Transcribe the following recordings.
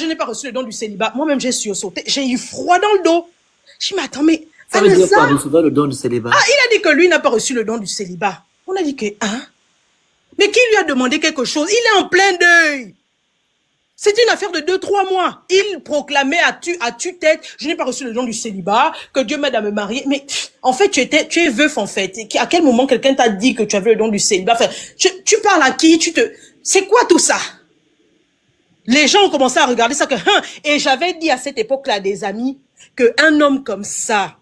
n'ai pas reçu le don du célibat. Moi-même, j'ai sursauté. J'ai eu froid dans le dos. Je me dis, attends, mais... Ça veut dire quoi, recevoir le don du célibat? Ah, il a dit que lui n'a pas reçu le don du célibat. On a dit que, hein? Mais qui lui a demandé quelque chose? Il est en plein deuil. C'est une affaire de 2-3 mois. Il proclamait à tue-tête, je n'ai pas reçu le don du célibat, que Dieu m'aide à me marier. Mais en fait, tu es veuf en fait. À quel moment quelqu'un t'a dit que tu avais le don du célibat? Enfin, tu parles à qui? C'est quoi tout ça? Les gens ont commencé à regarder ça que, et j'avais dit à cette époque-là à des amis qu'un homme comme ça,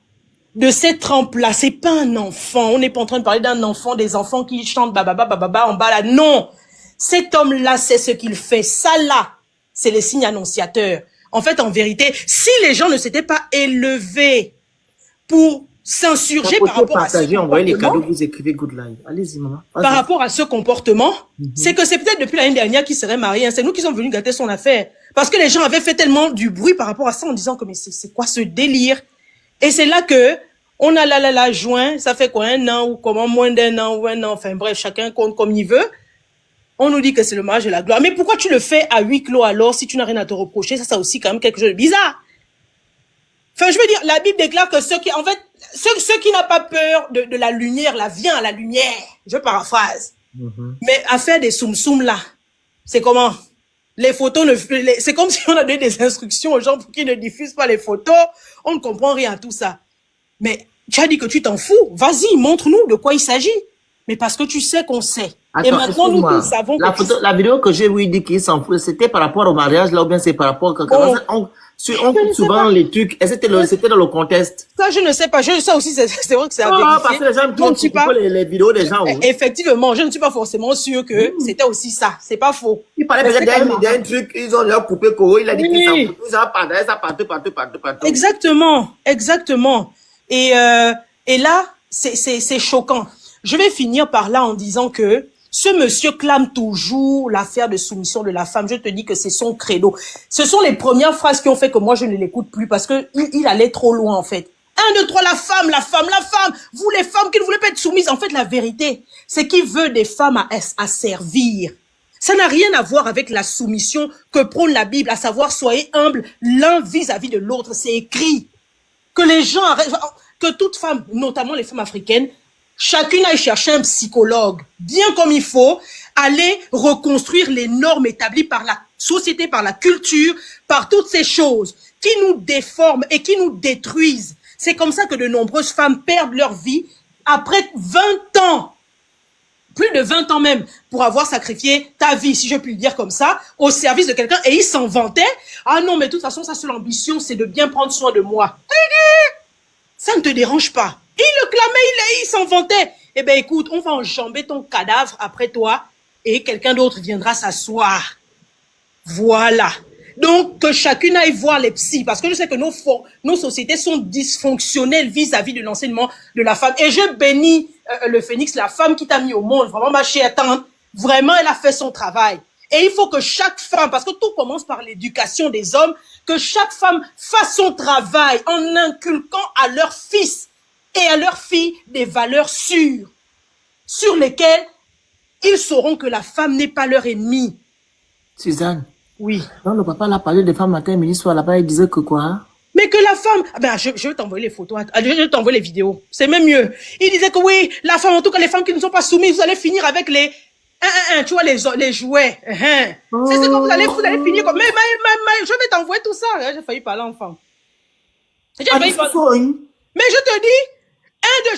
de cette trempe-là, c'est pas un enfant. On n'est pas en train de parler d'un enfant, des enfants qui chantent bababa en bas là. Non. Cet homme-là, c'est ce qu'il fait. Ça là, c'est les signes annonciateurs. En fait, en vérité, si les gens ne s'étaient pas élevés pour s'insurger par rapport à ce envoyez les cadeaux, vous écrivez good life. Allez-y, maman. Par rapport à ce comportement, c'est que c'est peut-être depuis l'année dernière qu'il serait marié. Hein. C'est nous qui sommes venus gâter son affaire. Parce que les gens avaient fait tellement du bruit par rapport à ça en disant que mais c'est quoi ce délire? Et c'est là que on a la juin, ça fait quoi, 1 an ou comment, moins d'1 an ou 1 an, enfin bref, chacun compte comme il veut. On nous dit que c'est le mariage de la gloire. Mais pourquoi tu le fais à huis clos alors si tu n'as rien à te reprocher? Ça aussi quand même quelque chose de bizarre. Enfin, je veux dire, la Bible déclare que ceux qui n'ont pas peur de la lumière, là, vient à la lumière. Je paraphrase. Mais à faire des soum-soum là, c'est comment? Les photos, c'est comme si on a donné des instructions aux gens pour qu'ils ne diffusent pas les photos. On ne comprend rien à tout ça. Mais tu as dit que tu t'en fous. Vas-y, montre-nous de quoi il s'agit. Mais parce que tu sais qu'on sait. Attends, et maintenant, nous tous savons la vidéo que j'ai vu dit qu'il s'en fout, c'était par rapport au mariage, là, ou bien c'est par rapport à... On coupe souvent les trucs, et c'était dans le contexte. Ça, je ne sais pas. Ça aussi, c'est vrai que c'est à vérifier. Parce que les gens trouvent les vidéos des gens. Effectivement, je ne suis pas forcément sûre que c'était aussi ça. C'est pas faux. Il parlait peut-être d'un truc, ils ont déjà coupé Koro, il a dit qu'il s'en fout. Ça partout. Exactement. Et là, c'est choquant. Je vais finir par là en disant que ce monsieur clame toujours l'affaire de soumission de la femme. Je te dis que c'est son credo. Ce sont les premières phrases qui ont fait que moi, je ne l'écoute plus parce que il allait trop loin, en fait. 1, 2, 3, la femme. Vous, les femmes qui ne voulez pas être soumises. En fait, la vérité, c'est qu'il veut des femmes à servir. Ça n'a rien à voir avec la soumission que prône la Bible, à savoir, soyez humbles l'un vis-à-vis de l'autre. C'est écrit. Que les gens arrêtent, que toute femme, notamment les femmes africaines, chacune aille chercher un psychologue, bien comme il faut, aller reconstruire les normes établies par la société, par la culture, par toutes ces choses qui nous déforment et qui nous détruisent. C'est comme ça que de nombreuses femmes perdent leur vie après 20 ans, plus de 20 ans même, pour avoir sacrifié ta vie, si je puis le dire comme ça, au service de quelqu'un. Et ils s'en vantaient. Ah non, mais de toute façon, sa seule ambition, c'est de bien prendre soin de moi. Ça ne te dérange pas. Il le clamait, il s'en vantait. Eh bien, écoute, on va enjamber ton cadavre après toi et quelqu'un d'autre viendra s'asseoir. Voilà. Donc, que chacune aille voir les psys, parce que je sais que nos sociétés sont dysfonctionnelles vis-à-vis de l'enseignement de la femme. Et je bénis le Phénix, la femme qui t'a mis au monde, vraiment ma chère tante, vraiment, elle a fait son travail. Et il faut que chaque femme, parce que tout commence par l'éducation des hommes, que chaque femme fasse son travail en inculquant à leurs fils et à leurs filles des valeurs sûres, sur lesquelles ils sauront que la femme n'est pas leur ennemie. Suzanne. Oui. Quand le papa l'a parlé des femmes matin, midi, soir, là-bas, il disait que quoi? Mais que la femme... Ben, je vais t'envoyer les photos, je vais t'envoyer les vidéos. C'est même mieux. Il disait que oui, la femme, en tout cas, les femmes qui ne sont pas soumises, vous allez finir avec les... tu vois, les jouets. C'est ce que vous allez finir comme... Mais je vais t'envoyer tout ça. J'ai failli parler enfant. Mais je te dis...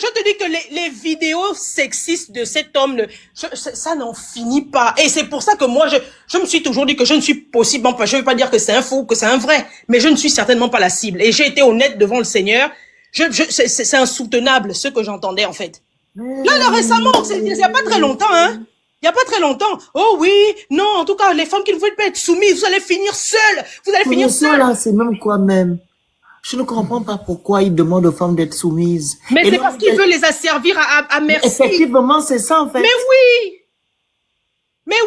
je te dis que les vidéos sexistes de cet homme, ça n'en finit pas. Et c'est pour ça que moi, je me suis toujours dit que je ne suis possible, bon, je ne veux pas dire que c'est un faux, que c'est un vrai, mais je ne suis certainement pas la cible. Et j'ai été honnête devant le Seigneur. C'est insoutenable ce que j'entendais, en fait. Là, récemment, il n'y a pas très longtemps, hein. Il n'y a pas très longtemps. Oh oui, non, en tout cas, les femmes qui ne veulent pas être soumises, vous allez finir seules. Vous allez finir seules. C'est même quoi même? Je ne comprends pas pourquoi il demande aux femmes d'être soumises. Mais c'est parce qu'il veut les asservir à merci. Effectivement, c'est ça en fait. Mais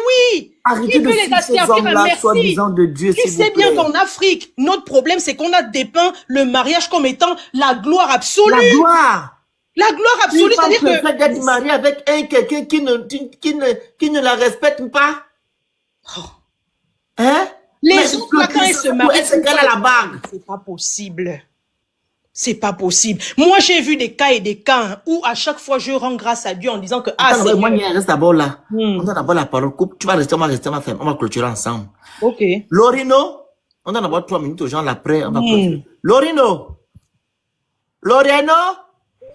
oui. Arrêtez de suivre ces hommes-là, soi-disant de Dieu, Tu sais bien qu'en Afrique, notre problème, c'est qu'on a dépeint le mariage comme étant la gloire absolue. La gloire. La gloire absolue, c'est-à-dire que... Le fait d'être marié avec quelqu'un qui ne la respecte pas. Oh. Hein? Mais Les autres, là, quand ils se marient, elle se gagne à la bague. c'est pas possible. C'est pas possible. Moi, j'ai vu des cas et des cas hein, où à chaque fois, je rends grâce à Dieu en disant que, Attends, Seigneur. moi, reste d'abord là. On a d'abord la parole. Coupe, tu vas rester, on va rester, on va clôturer ensemble. Ok. Lorino, on a d'abord 3 minutes aux gens, après, on va clôturer. Lorino! Loreno?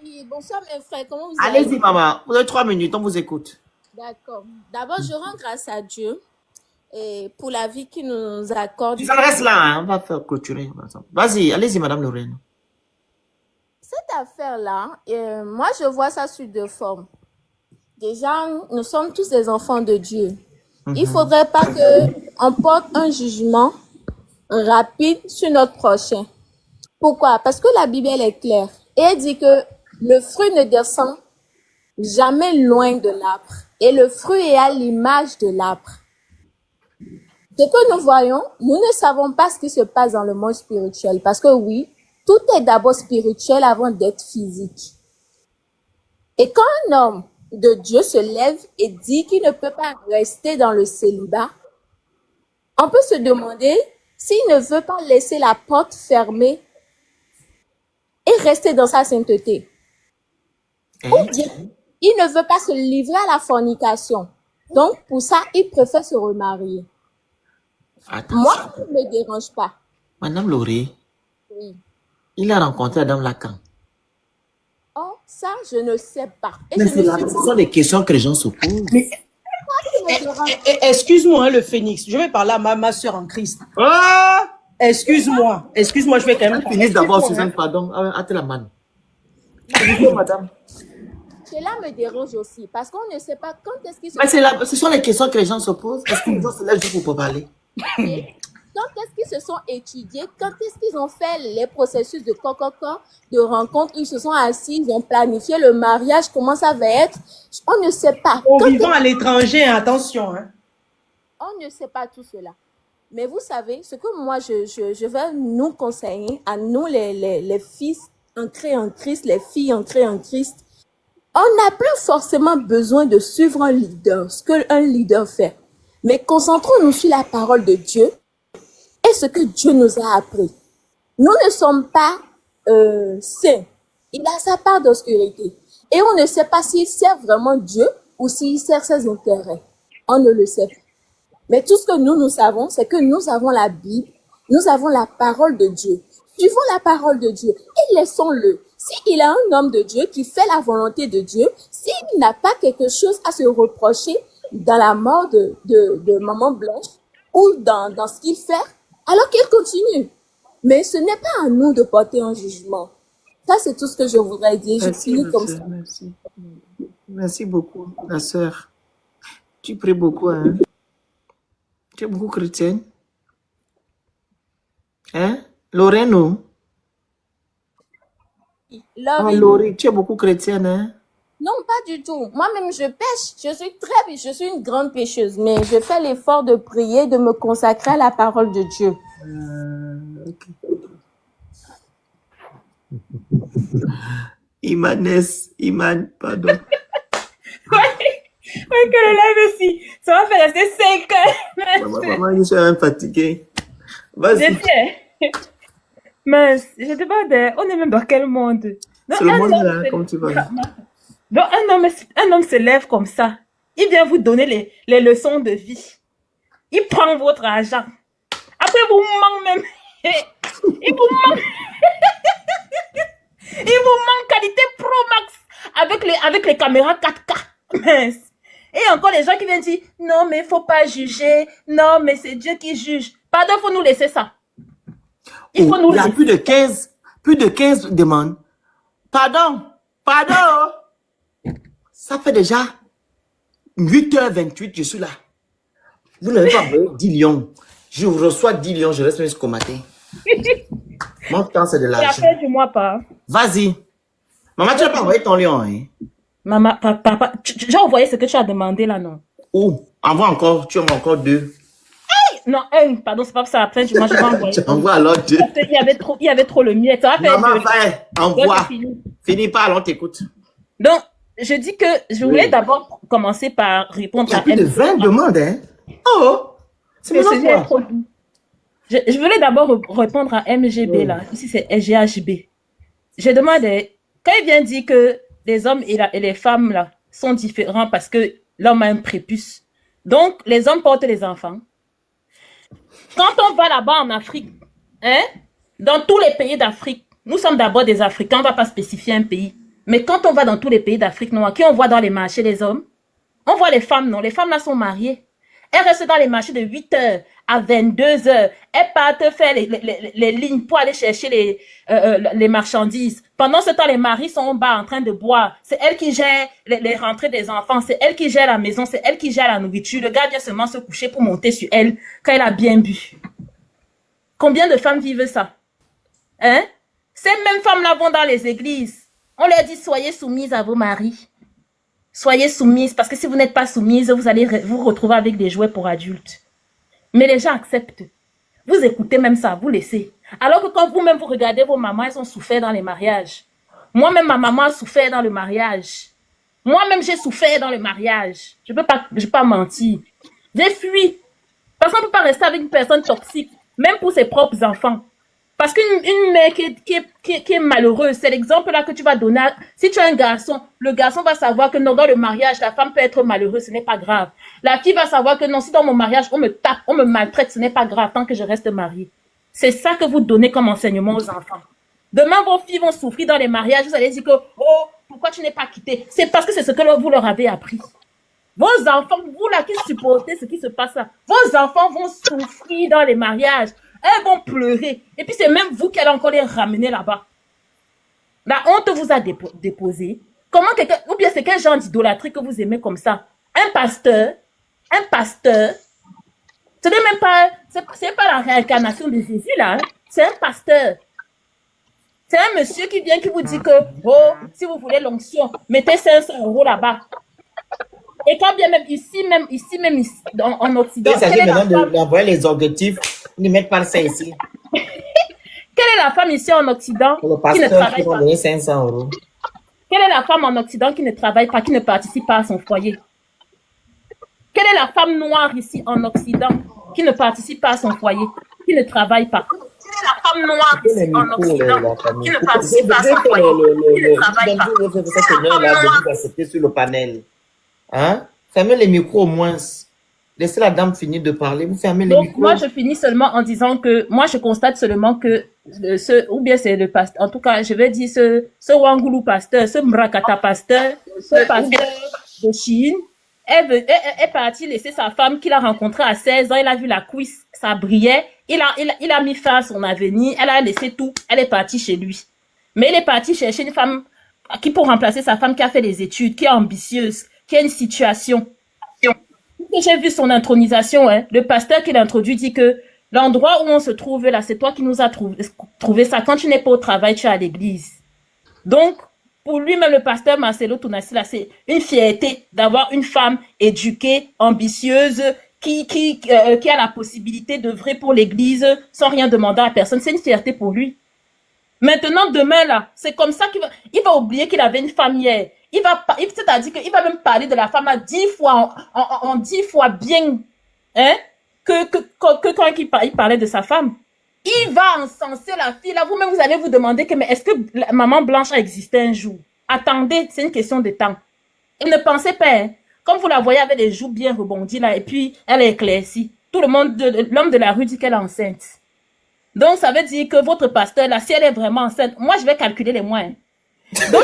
Oui, bonsoir mes frères, comment vous Allez-y, allez? maman. Vous avez 3 minutes, on vous écoute. D'accord. D'abord, je rends grâce à Dieu et pour la vie qu'il nous accorde. Tu reste là, hein, on va faire clôturer ensemble. Vas-y, allez-y, madame Loreno. Cette affaire-là, moi, je vois ça sous deux formes. Déjà, nous sommes tous des enfants de Dieu. Il ne faudrait pas qu'on porte un jugement rapide sur notre prochain. Pourquoi? Parce que la Bible, elle est claire. Et elle dit que le fruit ne descend jamais loin de l'arbre. Et le fruit est à l'image de l'arbre. Ce que nous voyons, nous ne savons pas ce qui se passe dans le monde spirituel. Parce que oui, tout est d'abord spirituel avant d'être physique. Et quand un homme de Dieu se lève et dit qu'il ne peut pas rester dans le célibat, on peut se demander s'il ne veut pas laisser la porte fermée et rester dans sa sainteté. Ou bien, il ne veut pas se livrer à la fornication. Donc, pour ça, il préfère se remarier. Attention. Moi, ça ne me dérange pas. Madame Laurie, Oui. il a rencontré Adam Lacan. Oh, ça, je ne sais pas. Et Mais je ne ce sont des questions que les gens se posent. Mais, me dérange. excuse-moi, hein, le phénix. Je vais parler à ma soeur en Christ. Ah! Excuse-moi, je vais quand même. Finisse d'abord, Excuse-moi, Suzanne, hein. pardon. Hâte la manne. Bonjour, madame. Cela me dérange aussi parce qu'on ne sait pas quand est-ce qu'ils se Mais ce sont les questions que les gens se posent. Est-ce que les gens se lèvent juste pour parler? quand est-ce qu'ils se sont étudiés, quand est-ce qu'ils ont fait les processus de coco, de rencontre, ils se sont assis, ils ont planifié le mariage, comment ça va être, on ne sait pas. Au vivant à l'étranger, attention. Hein. On ne sait pas tout cela. Mais vous savez, ce que moi, je vais nous conseiller, à nous les fils ancrés en Christ, les filles ancrées en Christ, on n'a plus forcément besoin de suivre un leader, ce qu'un leader fait. Mais concentrons-nous sur la parole de Dieu et ce que Dieu nous a appris. Nous ne sommes pas saints. Il a sa part d'obscurité. Et on ne sait pas s'il sert vraiment Dieu ou s'il sert ses intérêts. On ne le sait pas. Mais tout ce que nous savons, c'est que nous avons la Bible, nous avons la parole de Dieu. Suivons la parole de Dieu et laissons-le. S'il a un homme de Dieu qui fait la volonté de Dieu, s'il n'a pas quelque chose à se reprocher dans la mort de Maman Blanche ou dans ce qu'il fait, alors qu'il continue. Mais ce n'est pas à nous de porter un jugement. Ça, c'est tout ce que je voudrais dire. Je finis comme ça. Merci. Merci beaucoup, la sœur. Tu pries beaucoup, hein? Tu es beaucoup chrétienne? Hein? Loreno? Ah, Laurie, tu es beaucoup chrétienne, hein? Non, pas du tout. Moi-même, je pêche. Je suis une grande pêcheuse, mais je fais l'effort de prier, de me consacrer à la parole de Dieu. Iman, pardon. Oui, que le live aussi. Ça va faire rester 5 heures. Maman, je suis un fatigué. Vas-y. Je sais. Mince, je te demande, on est même dans quel monde? C'est le monde là, comme tu vas. Donc, un homme se lève comme ça. Il vient vous donner les leçons de vie. Il prend votre argent. Après, vous manque même. Il vous manque. Il vous manque qualité Pro Max avec les caméras 4K. Mince. Et encore les gens qui viennent dire, non, mais il ne faut pas juger. Non, mais c'est Dieu qui juge. Pardon, il faut nous laisser ça. Il y a plus de 15 demandes. Pardon. Ça fait déjà 8h28, je suis là. Vous n'avez pas envoyé 10 lions. Je reçois 10 lions, je reste jusqu'au matin. Mon temps, c'est de l'argent. Après, du moi pas. Vas-y. Maman, tu n'as pas envoyé ton lion, hein? Maman, papa, j'ai envoyé ce que tu as demandé là, non? Où? Envoie encore, tu envoies encore 2. Non, pardon, c'est pas pour ça. Après, moi, je vais envoyer. Tu envoies alors 2. Il y avait trop le mien. Ça va faire Maman, envoie. Finis pas, alors t'écoute. Donc, je dis que je voulais d'abord commencer par répondre à... Il y a plus de 20 demandes, hein? Oh! C'est trop doux. Je voulais d'abord répondre à MGB là. Ici, c'est SGHB. Je demande, quand il vient dire que les hommes et les femmes là sont différents parce que l'homme a un prépuce. Donc, les hommes portent les enfants. Quand on va là-bas en Afrique, hein, dans tous les pays d'Afrique, nous sommes d'abord des Africains, on ne va pas spécifier un pays. Mais quand on va dans tous les pays d'Afrique noire, qui on voit dans les marchés les hommes, on voit les femmes, non. Les femmes là sont mariées. Elles restent dans les marchés de 8h à 22h. Elles partent faire les lignes pour aller chercher les marchandises. Pendant ce temps, les maris sont en bas en train de boire. C'est elles qui gèrent les rentrées des enfants. C'est elles qui gèrent la maison. C'est elles qui gèrent la nourriture. Le gars vient seulement se coucher pour monter sur elle quand elle a bien bu. Combien de femmes vivent ça? Hein? Ces mêmes femmes-là vont dans les églises. On leur dit, soyez soumises à vos maris. Soyez soumises, parce que si vous n'êtes pas soumise, vous allez vous retrouver avec des jouets pour adultes. Mais les gens acceptent. Vous écoutez même ça, vous laissez. Alors que quand vous-même vous regardez vos mamans, elles ont souffert dans les mariages. Moi-même, ma maman a souffert dans le mariage. Moi-même, j'ai souffert dans le mariage. Je peux pas mentir. J'ai fui. Parce qu'on ne peut pas rester avec une personne toxique, même pour ses propres enfants. Parce qu'une mère qui est malheureuse, c'est l'exemple là que tu vas donner. Si tu as un garçon, le garçon va savoir que non, dans le mariage, la femme peut être malheureuse, ce n'est pas grave. La fille va savoir que non, si dans mon mariage, on me tape, on me maltraite, ce n'est pas grave tant que je reste mariée. C'est ça que vous donnez comme enseignement aux enfants. Demain, vos filles vont souffrir dans les mariages, vous allez dire que, oh, pourquoi tu n'es pas quitté? C'est parce que c'est ce que vous leur avez appris. Vos enfants, vous là qui supportez ce qui se passe là, vos enfants vont souffrir dans les mariages. Elles vont pleurer. Et puis, c'est même vous qui allez encore les ramener là-bas. La honte vous a déposé. Comment quelqu'un, ou bien c'est quel genre d'idolâtrie que vous aimez comme ça? Un pasteur, ce n'est même pas, c'est pas la réincarnation de Jésus là. Hein. C'est un pasteur. C'est un monsieur qui vient qui vous dit que, oh, si vous voulez l'onction, mettez 500 € là-bas. Et quand bien même ici, en Occident. Il s'agit maintenant d'envoyer les objectifs, ils ne mettent pas ça ici. Quelle est la femme ici en Occident qui ne travaille pas? Donner 500 €. Quelle est la femme en Occident qui ne travaille pas, qui ne participe pas à son foyer? Quelle est la femme noire ici en Occident qui ne participe pas à son foyer, qui ne travaille pas? Quelle est la femme noire ici en Occident qui ne participe pas à son foyer, qui ne travaille pas? Sur le panel. Hein? Fermez les micros au moins. Laissez la dame finir de parler. Vous fermez les micros. Moi, je finis seulement en disant que moi, je constate seulement que ou bien c'est le pasteur. En tout cas, je vais dire ce Wangulu pasteur, ce Mrakata pasteur, ce pasteur de Chine. Elle est partie laisser sa femme qu'il a rencontrée à 16 ans. Il a vu la cuisse, ça brillait. Il a mis fin à son avenir. Elle a laissé tout. Elle est partie chez lui. Mais il est parti chercher une femme qui pour remplacer sa femme qui a fait des études, qui est ambitieuse, qui a une situation. J'ai vu son intronisation, hein. Le pasteur qui l'introduit dit que l'endroit où on se trouve là, c'est toi qui nous as trouvé ça. Quand tu n'es pas au travail, tu es à l'église. Donc, pour lui-même, le pasteur Marcelo Tounassi, là, c'est une fierté d'avoir une femme éduquée, ambitieuse, qui a la possibilité d'œuvrer pour l'église sans rien demander à personne. C'est une fierté pour lui. Maintenant, demain, là, c'est comme ça il va oublier qu'il avait une femme hier. C'est-à-dire qu'il va même parler de la femme à 10 fois, en 10 fois bien, hein, que quand il parlait de sa femme. Il va encenser la fille, là, vous-même, vous allez vous demander que, mais est-ce que la maman blanche a existé un jour? Attendez, c'est une question de temps. Et ne pensez pas, hein, comme vous la voyez avec les joues bien rebondies, là, et puis elle est éclaircie. Tout le monde, l'homme de la rue dit qu'elle est enceinte. Donc, ça veut dire que votre pasteur, là, si elle est vraiment enceinte, moi, je vais calculer les mois, hein. Donc,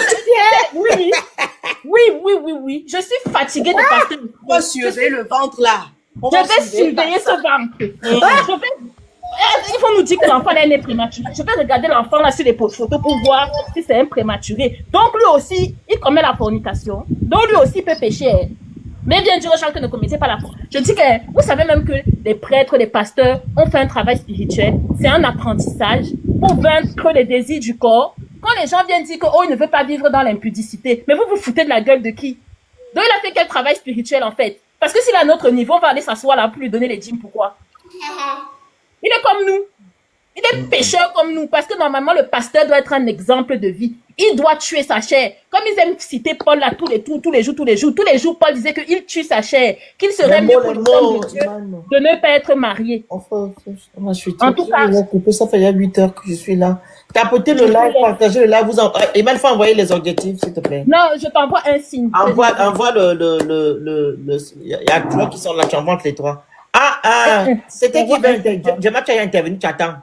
oui. Je suis fatiguée de pasteur. On va surveiller le ventre là. Je vais surveiller ce ventre. Il faut nous dire que l'enfant est né prématuré. Je vais regarder l'enfant là sur les photos pour voir si c'est un prématuré. Donc, lui aussi, il commet la fornication. Donc, lui aussi, il peut pécher. Mais bien dire aux gens que ne commettez pas la fornication. Je dis que vous savez même que les prêtres, les pasteurs ont fait un travail spirituel. C'est un apprentissage pour vaincre les désirs du corps. Quand les gens viennent dire que, oh, il ne veut pas vivre dans l'impudicité, mais vous foutez de la gueule de qui? Donc, il a fait quel travail spirituel, en fait? Parce que s'il est à notre niveau, on va aller s'asseoir là pour lui donner les dîmes. Pourquoi? Il est comme nous. Il est pécheur comme nous, parce que normalement, le pasteur doit être un exemple de vie. Il doit tuer sa chair. Comme ils aiment citer Paul là tous les jours, Paul disait qu'il tue sa chair, qu'il serait mieux pour les hommes de Dieu de ne pas être marié. Enfin, moi, je suis En tout cas, ça fait il y a 8 heures que je suis là. Tapotez le live, partagez le live. Emmanuel, faut envoyer les objectifs, s'il te plaît. non, je t'envoie un signe. Envoie il y a trois qui sont là, tu envoies les trois. C'était qui veut Gemma, tu as intervenu, tu attends.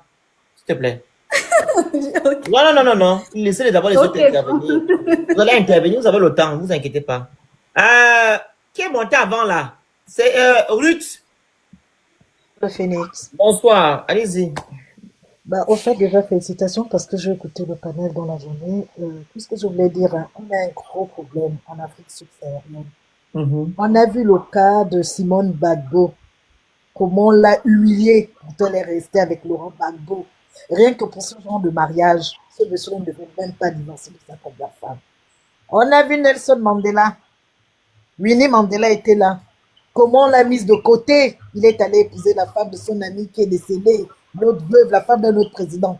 S'il te plaît. Non. Laissez d'abord les autres intervenir. Vous allez intervenir, vous avez le temps, ne vous inquiétez pas. Qui est monté avant là? C'est Ruth. Le Phoenix. Bonsoir, allez-y. Bah, au fait, déjà, félicitations parce que j'ai écouté le panel dans la journée. Tout ce que je voulais dire, hein, on a un gros problème en Afrique subsaharienne. On a vu le cas de Simone Gbagbo, comment on l'a humilié quand elle est restée avec Laurent Gbagbo. Rien que pour ce genre de mariage, ce monsieur ne devait même pas divorcer de sa propre femme. On a vu Nelson Mandela. Winnie Mandela était là. Comment on l'a mise de côté? Il est allé épouser la femme de son ami qui est décédée, l'autre veuve, la femme de notre président.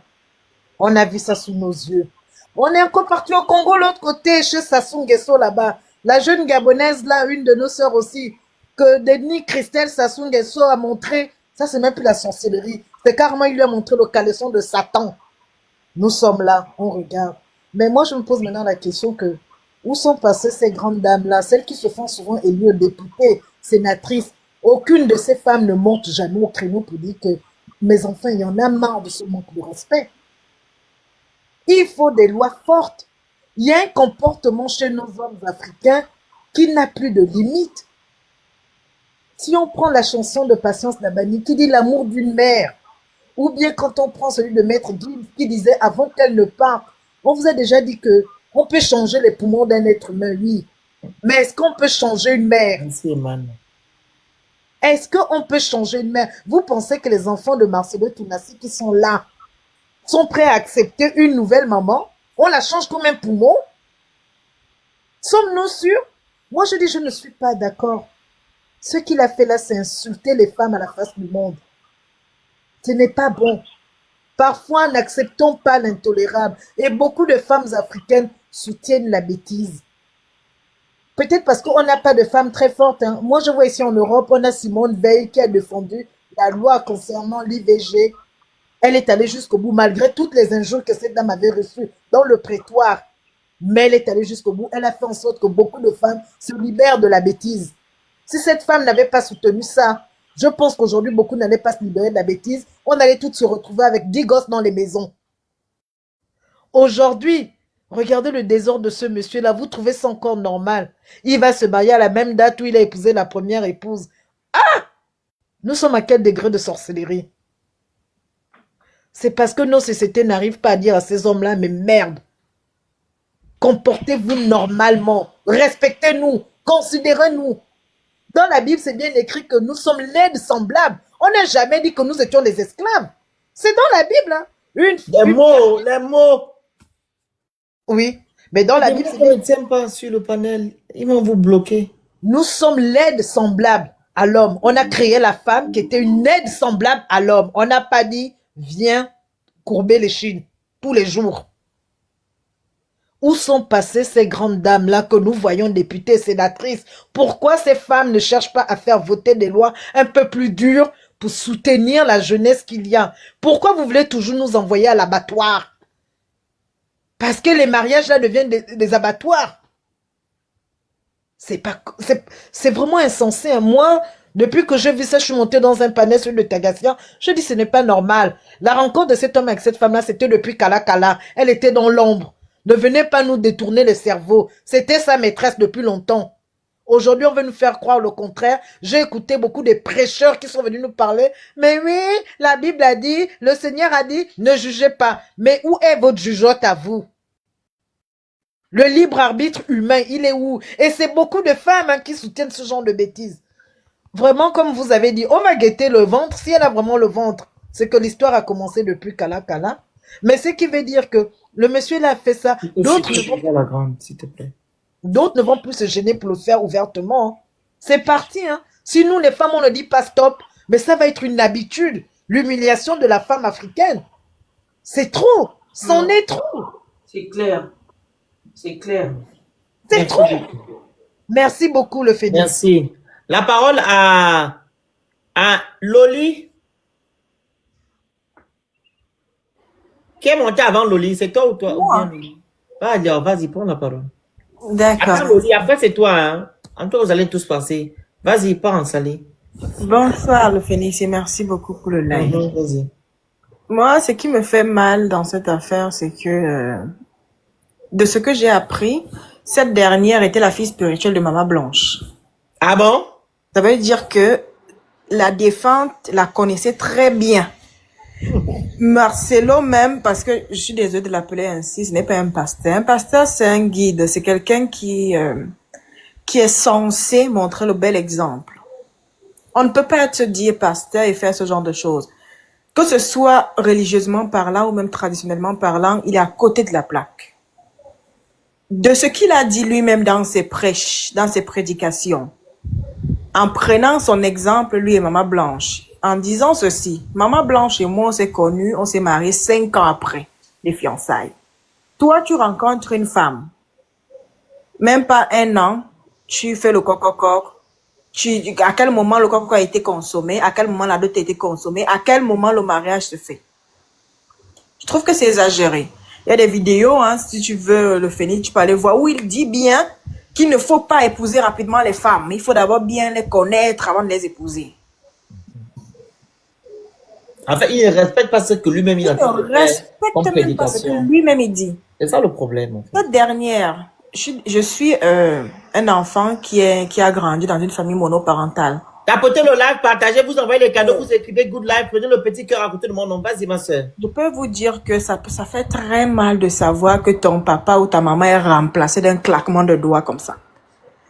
On a vu ça sous nos yeux. On est encore parti au Congo, l'autre côté, chez Sassou Nguesso là-bas. La jeune Gabonaise là, une de nos sœurs aussi, que Denis Christelle Sassou Nguesso a montré, ça c'est même plus la sorcellerie, c'est carrément il lui a montré le caleçon de Satan. Nous sommes là, on regarde. Mais moi je me pose maintenant la question que, où sont passées ces grandes dames-là, celles qui se font souvent élues députées, sénatrices? Aucune de ces femmes ne monte jamais au créneau pour dire que mes enfants, il y en a marre de ce manque de respect. Il faut des lois fortes. Il y a un comportement chez nos hommes africains qui n'a plus de limite. Si on prend la chanson de Patience Nabani qui dit l'amour d'une mère, ou bien quand on prend celui de Maître Gims qui disait avant qu'elle ne parte, on vous a déjà dit que on peut changer les poumons d'un être humain, oui. Mais est-ce qu'on peut changer une mère? Merci, Eman. Est-ce qu'on peut changer une mère? Vous pensez que les enfants de Marcelo Tounassi qui sont là sont prêts à accepter une nouvelle maman? On la change comme un poumon? Sommes-nous sûrs? Moi, je dis, je ne suis pas d'accord. Ce qu'il a fait là, c'est insulter les femmes à la face du monde. Ce n'est pas bon. Parfois, n'acceptons pas l'intolérable. Et beaucoup de femmes africaines soutiennent la bêtise. Peut-être parce qu'on n'a pas de femmes très fortes. Hein. Moi, je vois ici en Europe, on a Simone Veil qui a défendu la loi concernant l'IVG. Elle est allée jusqu'au bout, malgré toutes les injures que cette dame avait reçues dans le prétoire. Mais elle est allée jusqu'au bout. Elle a fait en sorte que beaucoup de femmes se libèrent de la bêtise. Si cette femme n'avait pas soutenu ça, je pense qu'aujourd'hui, beaucoup n'allaient pas se libérer de la bêtise. On allait toutes se retrouver avec 10 gosses dans les maisons. Aujourd'hui, regardez le désordre de ce monsieur-là. Vous trouvez ça encore normal? Il va se marier à la même date où il a épousé la première épouse. Ah! Nous sommes à quel degré de sorcellerie? C'est parce que nos sociétés n'arrivent pas à dire à ces hommes-là, mais merde, comportez-vous normalement, respectez-nous, considérez-nous. Dans la Bible, c'est bien écrit que nous sommes laides semblables. On n'a jamais dit que nous étions des esclaves. C'est dans la Bible. Hein. Les mots. Oui, mais dans la Bible, c'est bien. Ne tiennent pas sur le panel. Ils vont vous bloquer. Nous sommes laides semblables à l'homme. On a créé la femme qui était une aide semblable à l'homme. On n'a pas dit, viens courber les chines tous les jours. Où sont passées ces grandes dames-là que nous voyons députées, sénatrices? Pourquoi ces femmes ne cherchent pas à faire voter des lois un peu plus dures pour soutenir la jeunesse qu'il y a? Pourquoi vous voulez toujours nous envoyer à l'abattoir? Parce que les mariages là deviennent des abattoirs. C'est vraiment insensé. Hein. Moi, depuis que j'ai vu ça, je suis montée dans un panel sur le Tagassia. Je dis ce n'est pas normal. La rencontre de cet homme avec cette femme-là, c'était depuis Kala Kala. Elle était dans l'ombre. Ne venez pas nous détourner le cerveau. C'était sa maîtresse depuis longtemps. Aujourd'hui, on veut nous faire croire le contraire. J'ai écouté beaucoup de prêcheurs qui sont venus nous parler. Mais oui, la Bible a dit, le Seigneur a dit, ne jugez pas. Mais où est votre jugeote à vous? Le libre arbitre humain, il est où? Et c'est beaucoup de femmes hein, qui soutiennent ce genre de bêtises. Vraiment, comme vous avez dit, on va guetter le ventre. Si elle a vraiment le ventre, c'est que l'histoire a commencé depuis Kala Kala. Mais ce qui veut dire que le monsieur il a fait ça. D'autres ne vont plus se gêner pour le faire ouvertement. Hein. C'est parti. Hein. Si nous, les femmes, on ne dit pas stop, mais ça va être une habitude. L'humiliation de la femme africaine. C'est trop. C'en est trop. C'est clair. C'est clair. C'est Merci trop. beaucoup. Merci beaucoup, le Phénix. Merci. La parole à Loli. Qui est monté avant Loli? C'est toi ou toi? Ou bien Loli? Vas-y, prends la parole. D'accord. Attends, Loli, après c'est toi. Hein. En tout cas, vous allez tous passer. Vas-y, pas en salé. Bonsoir, le Phénix, et merci beaucoup pour le live. Vas-y. Moi, ce qui me fait mal dans cette affaire, c'est que, de ce que j'ai appris, cette dernière était la fille spirituelle de Maman Blanche. Ah bon? Ça veut dire que la défunte la connaissait très bien. Marcelo même, parce que je suis désolée de l'appeler ainsi, ce n'est pas un pasteur. Un pasteur, c'est un guide, c'est quelqu'un qui est censé montrer le bel exemple. On ne peut pas se dire pasteur et faire ce genre de choses. Que ce soit religieusement parlant ou même traditionnellement parlant, il est à côté de la plaque. De ce qu'il a dit lui-même dans ses prêches, dans ses prédications, en prenant son exemple, lui et Maman Blanche, en disant ceci, Maman Blanche et moi, on s'est connus, on s'est mariés 5 ans après les fiançailles. Toi, tu rencontres une femme, même pas 1 an, tu fais le coq-coq. À quel moment le coq a été consommé, à quel moment la dot a été consommée, à quel moment le mariage se fait. Je trouve que c'est exagéré. Il y a des vidéos, hein, si tu veux le Phénix, tu peux aller voir, où il dit bien qu'il ne faut pas épouser rapidement les femmes. Il faut d'abord bien les connaître avant de les épouser. En fait, il ne respecte pas ce que lui-même il a Il ne respecte même pas ce que lui-même il dit. C'est ça le problème. En fait. Cette dernière, je suis un enfant qui a grandi dans une famille monoparentale. Tapotez le live, partagez, vous envoyez les cadeaux, vous écrivez good live, prenez le petit cœur à côté de mon nom. Vas-y, ma soeur. Je peux vous dire que ça fait très mal de savoir que ton papa ou ta maman est remplacé d'un claquement de doigts comme ça.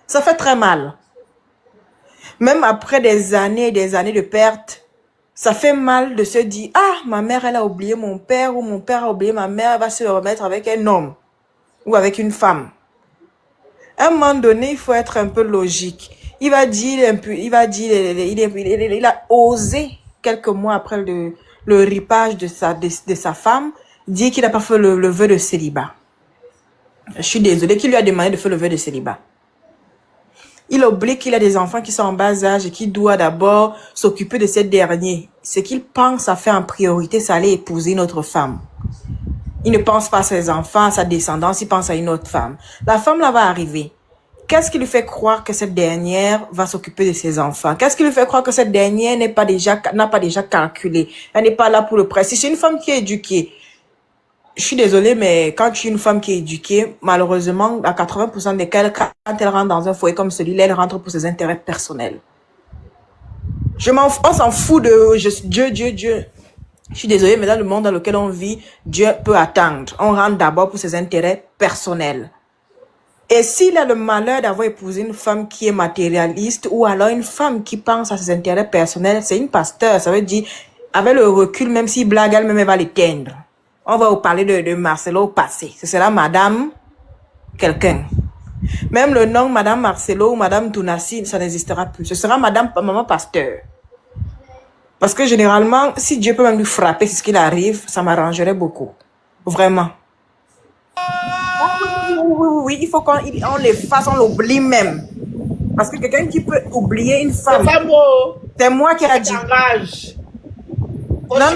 Ça fait très mal. Même après des années et des années de perte, ça fait mal de se dire, ah, ma mère, elle a oublié mon père, ou mon père a oublié ma mère, elle va se remettre avec un homme ou avec une femme. À un moment donné, il faut être un peu logique. Il a osé, quelques mois après le ripage de sa femme, dire qu'il n'a pas fait le vœu de célibat. Je suis désolée, qui lui a demandé de faire le vœu de célibat. Il oublie qu'il a des enfants qui sont en bas âge et qu'il doit d'abord s'occuper de ces derniers. Ce qu'il pense à faire en priorité, c'est aller épouser une autre femme. Il ne pense pas à ses enfants, à sa descendance, il pense à une autre femme. La femme là va arriver. Qu'est-ce qui lui fait croire que cette dernière va s'occuper de ses enfants? Qu'est-ce qui lui fait croire que cette dernière n'a pas déjà calculé? Elle n'est pas là pour le prêt. Si c'est une femme qui est éduquée, je suis désolée, mais quand tu es une femme qui est éduquée, malheureusement, à 80% des cas, quand elle rentre dans un foyer comme celui-là, elle rentre pour ses intérêts personnels. On s'en fout de Dieu. Je suis désolée, mais dans le monde dans lequel on vit, Dieu peut attendre. On rentre d'abord pour ses intérêts personnels. Et s'il a le malheur d'avoir épousé une femme qui est matérialiste ou alors une femme qui pense à ses intérêts personnels, c'est une pasteur. Ça veut dire, avec le recul, même si blague, elle-même elle va l'éteindre. On va vous parler de Marcelo au passé. Ce sera Madame quelqu'un. Même le nom Madame Marcelo ou Madame Tounassi, ça n'existera plus. Ce sera Maman Pasteur. Parce que généralement, si Dieu peut même lui frapper, c'est ce qu'il arrive, ça m'arrangerait beaucoup. Vraiment. Oui, il faut qu'on les fasse, on l'oublie même. Parce que quelqu'un qui peut oublier une femme, c'est moi qui ai dit. Non,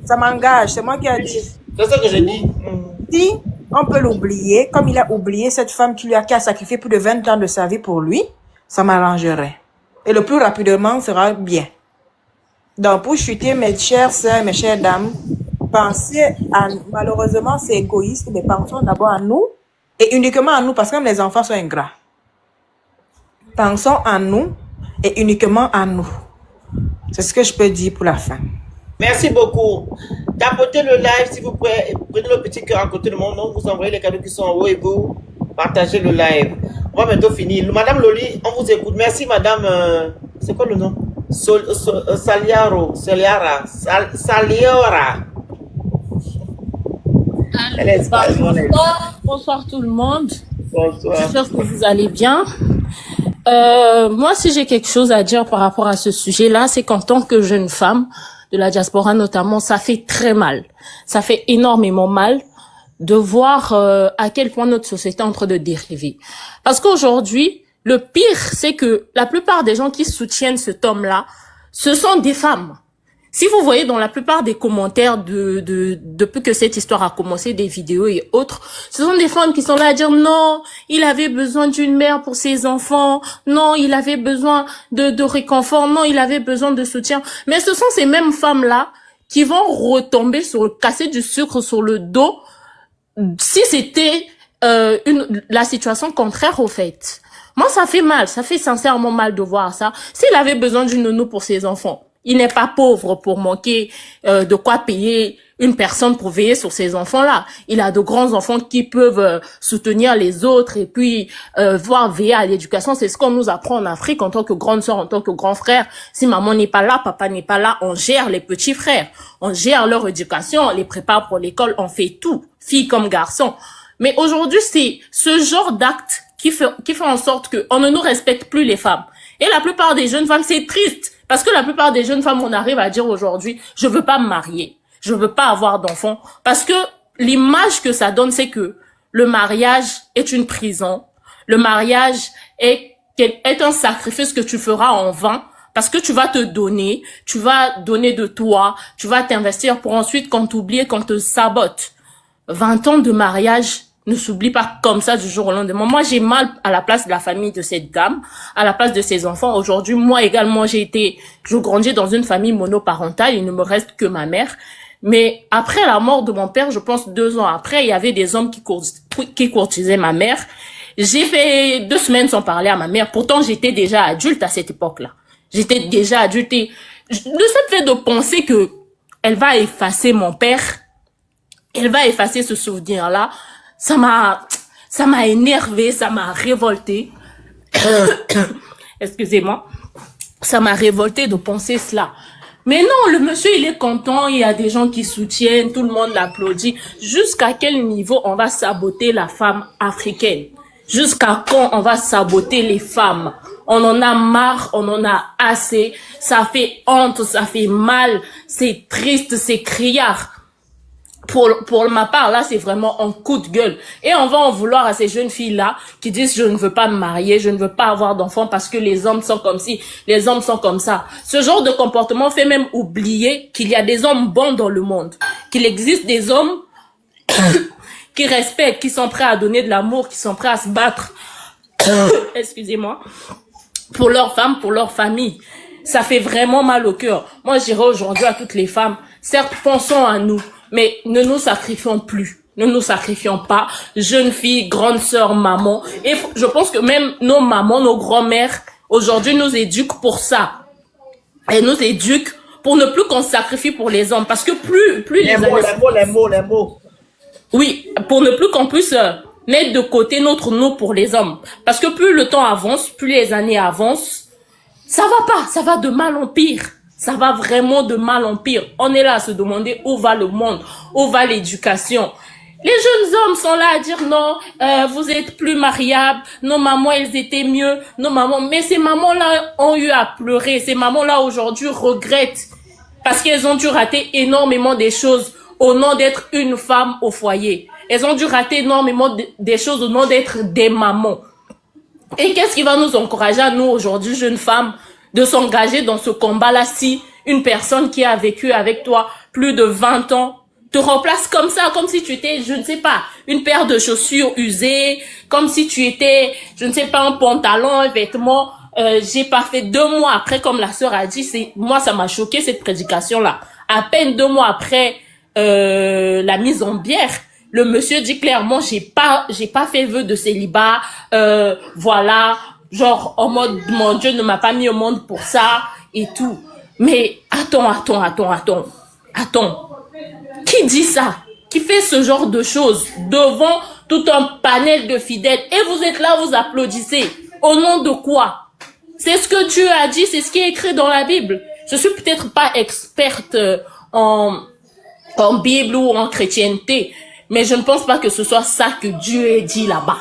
ça m'engage, c'est moi qui ai dit. C'est ça que j'ai dit. Si on peut l'oublier, comme il a oublié cette femme qui a sacrifié plus de 20 ans de sa vie pour lui, ça m'arrangerait. Et le plus rapidement sera bien. Donc, pour chuter, mes chères sœurs, mes chères dames, pensez à, malheureusement, c'est égoïste, mais pensons d'abord à nous, et uniquement à nous, parce que même les enfants sont ingrats. Pensons à nous, et uniquement à nous. C'est ce que je peux dire pour la fin. Merci beaucoup. Tapotez le live, s'il vous plaît. Prenez le petit cœur à côté de mon nom. Vous envoyez les cadeaux qui sont en haut et vous partagez le live. On va bientôt finir. Madame Loli, on vous écoute. Merci, madame. C'est quoi le nom? Saliora. Bonsoir tout le monde. Bonsoir. J'espère que vous allez bien. Moi, si j'ai quelque chose à dire par rapport à ce sujet-là, c'est qu'en tant que jeune femme, de la diaspora notamment, ça fait très mal. Ça fait énormément mal de voir à quel point notre société est en train de dériver. Parce qu'aujourd'hui, le pire, c'est que la plupart des gens qui soutiennent cet homme-là, ce sont des femmes. Si vous voyez dans la plupart des commentaires depuis que cette histoire a commencé, des vidéos et autres, ce sont des femmes qui sont là à dire non, il avait besoin d'une mère pour ses enfants, non, il avait besoin de réconfort, non, il avait besoin de soutien. Mais ce sont ces mêmes femmes-là qui vont retomber casser du sucre sur le dos si c'était la situation contraire au fait. Moi, ça fait mal, ça fait sincèrement mal de voir ça. S'il avait besoin d'une nounou pour ses enfants, il n'est pas pauvre pour manquer de quoi payer une personne pour veiller sur ses enfants-là. Il a de grands enfants qui peuvent soutenir les autres et puis voir veiller à l'éducation. C'est ce qu'on nous apprend en Afrique en tant que grande sœur, en tant que grand frère. Si maman n'est pas là, papa n'est pas là, on gère les petits frères. On gère leur éducation, on les prépare pour l'école, on fait tout, filles comme garçons. Mais aujourd'hui, c'est ce genre d'acte qui fait en sorte qu'on ne nous respecte plus les femmes. Et la plupart des jeunes femmes, c'est triste. Parce que la plupart des jeunes femmes, on arrive à dire aujourd'hui, je veux pas me marier. Je veux pas avoir d'enfants. Parce que l'image que ça donne, c'est que le mariage est une prison. Le mariage est un sacrifice que tu feras en vain. Parce que tu vas te donner, tu vas donner de toi, tu vas t'investir pour ensuite qu'on t'oublie, qu'on te sabote. 20 ans de mariage ne s'oublie pas comme ça du jour au lendemain. Moi, j'ai mal à la place de la famille de cette dame, à la place de ses enfants. Aujourd'hui, moi également, je grandis dans une famille monoparentale. Il ne me reste que ma mère. Mais après la mort de mon père, je pense 2 ans après, il y avait des hommes qui courtisaient ma mère. J'ai fait 2 semaines sans parler à ma mère. Pourtant, j'étais déjà adulte à cette époque-là. J'étais déjà adulte. Et le seul fait de penser que elle va effacer mon père, elle va effacer ce souvenir-là, ça m'a énervé, ça m'a révolté. Excusez-moi. Ça m'a révolté de penser cela. Mais non, le monsieur, il est content, il y a des gens qui soutiennent, tout le monde l'applaudit. Jusqu'à quel niveau on va saboter la femme africaine? Jusqu'à quand on va saboter les femmes? On en a marre, on en a assez. Ça fait honte, ça fait mal, c'est triste, c'est criard. Pour ma part, là, c'est vraiment un coup de gueule. Et on va en vouloir à ces jeunes filles-là qui disent je ne veux pas me marier, je ne veux pas avoir d'enfants parce que les hommes sont comme ci, les hommes sont comme ça. Ce genre de comportement fait même oublier qu'il y a des hommes bons dans le monde. Qu'il existe des hommes qui respectent, qui sont prêts à donner de l'amour, qui sont prêts à se battre. Excusez-moi. Pour leurs femmes, pour leur famille. Ça fait vraiment mal au cœur. Moi, je dirais aujourd'hui à toutes les femmes, certes, pensons à nous. Mais ne nous sacrifions plus. Ne nous sacrifions pas. Jeunes filles, grandes sœurs, mamans. Et je pense que même nos mamans, nos grands-mères, aujourd'hui nous éduquent pour ça. Elles nous éduquent pour ne plus qu'on se sacrifie pour les hommes. Parce que plus les mots. Oui, pour ne plus qu'on puisse mettre de côté notre nous pour les hommes. Parce que plus le temps avance, plus les années avancent, ça va pas. Ça va de mal en pire. Ça va vraiment de mal en pire. On est là à se demander où va le monde, où va l'éducation. Les jeunes hommes sont là à dire non, vous êtes plus mariables, nos mamans elles étaient mieux, nos mamans. Mais ces mamans-là ont eu à pleurer. Ces mamans-là aujourd'hui regrettent parce qu'elles ont dû rater énormément des choses au nom d'être une femme au foyer. Elles ont dû rater énormément des choses au nom d'être des mamans. Et qu'est-ce qui va nous encourager à nous aujourd'hui, jeunes femmes, de s'engager dans ce combat-là si une personne qui a vécu avec toi plus de 20 ans te remplace comme ça, comme si tu étais, je ne sais pas, une paire de chaussures usées, comme si tu étais, je ne sais pas, un pantalon, un vêtement. J'ai pas fait 2 mois après, comme la sœur a dit, moi ça m'a choqué cette prédication-là. À peine 2 mois après la mise en bière, le monsieur dit clairement, j'ai pas fait vœu de célibat, voilà. Genre, en mode, mon Dieu ne m'a pas mis au monde pour ça, et tout. Mais, attends. Qui dit ça? Qui fait ce genre de choses devant tout un panel de fidèles? Et vous êtes là, vous applaudissez. Au nom de quoi? C'est ce que Dieu a dit, c'est ce qui est écrit dans la Bible. Je suis peut-être pas experte en Bible ou en chrétienté, mais je ne pense pas que ce soit ça que Dieu ait dit là-bas.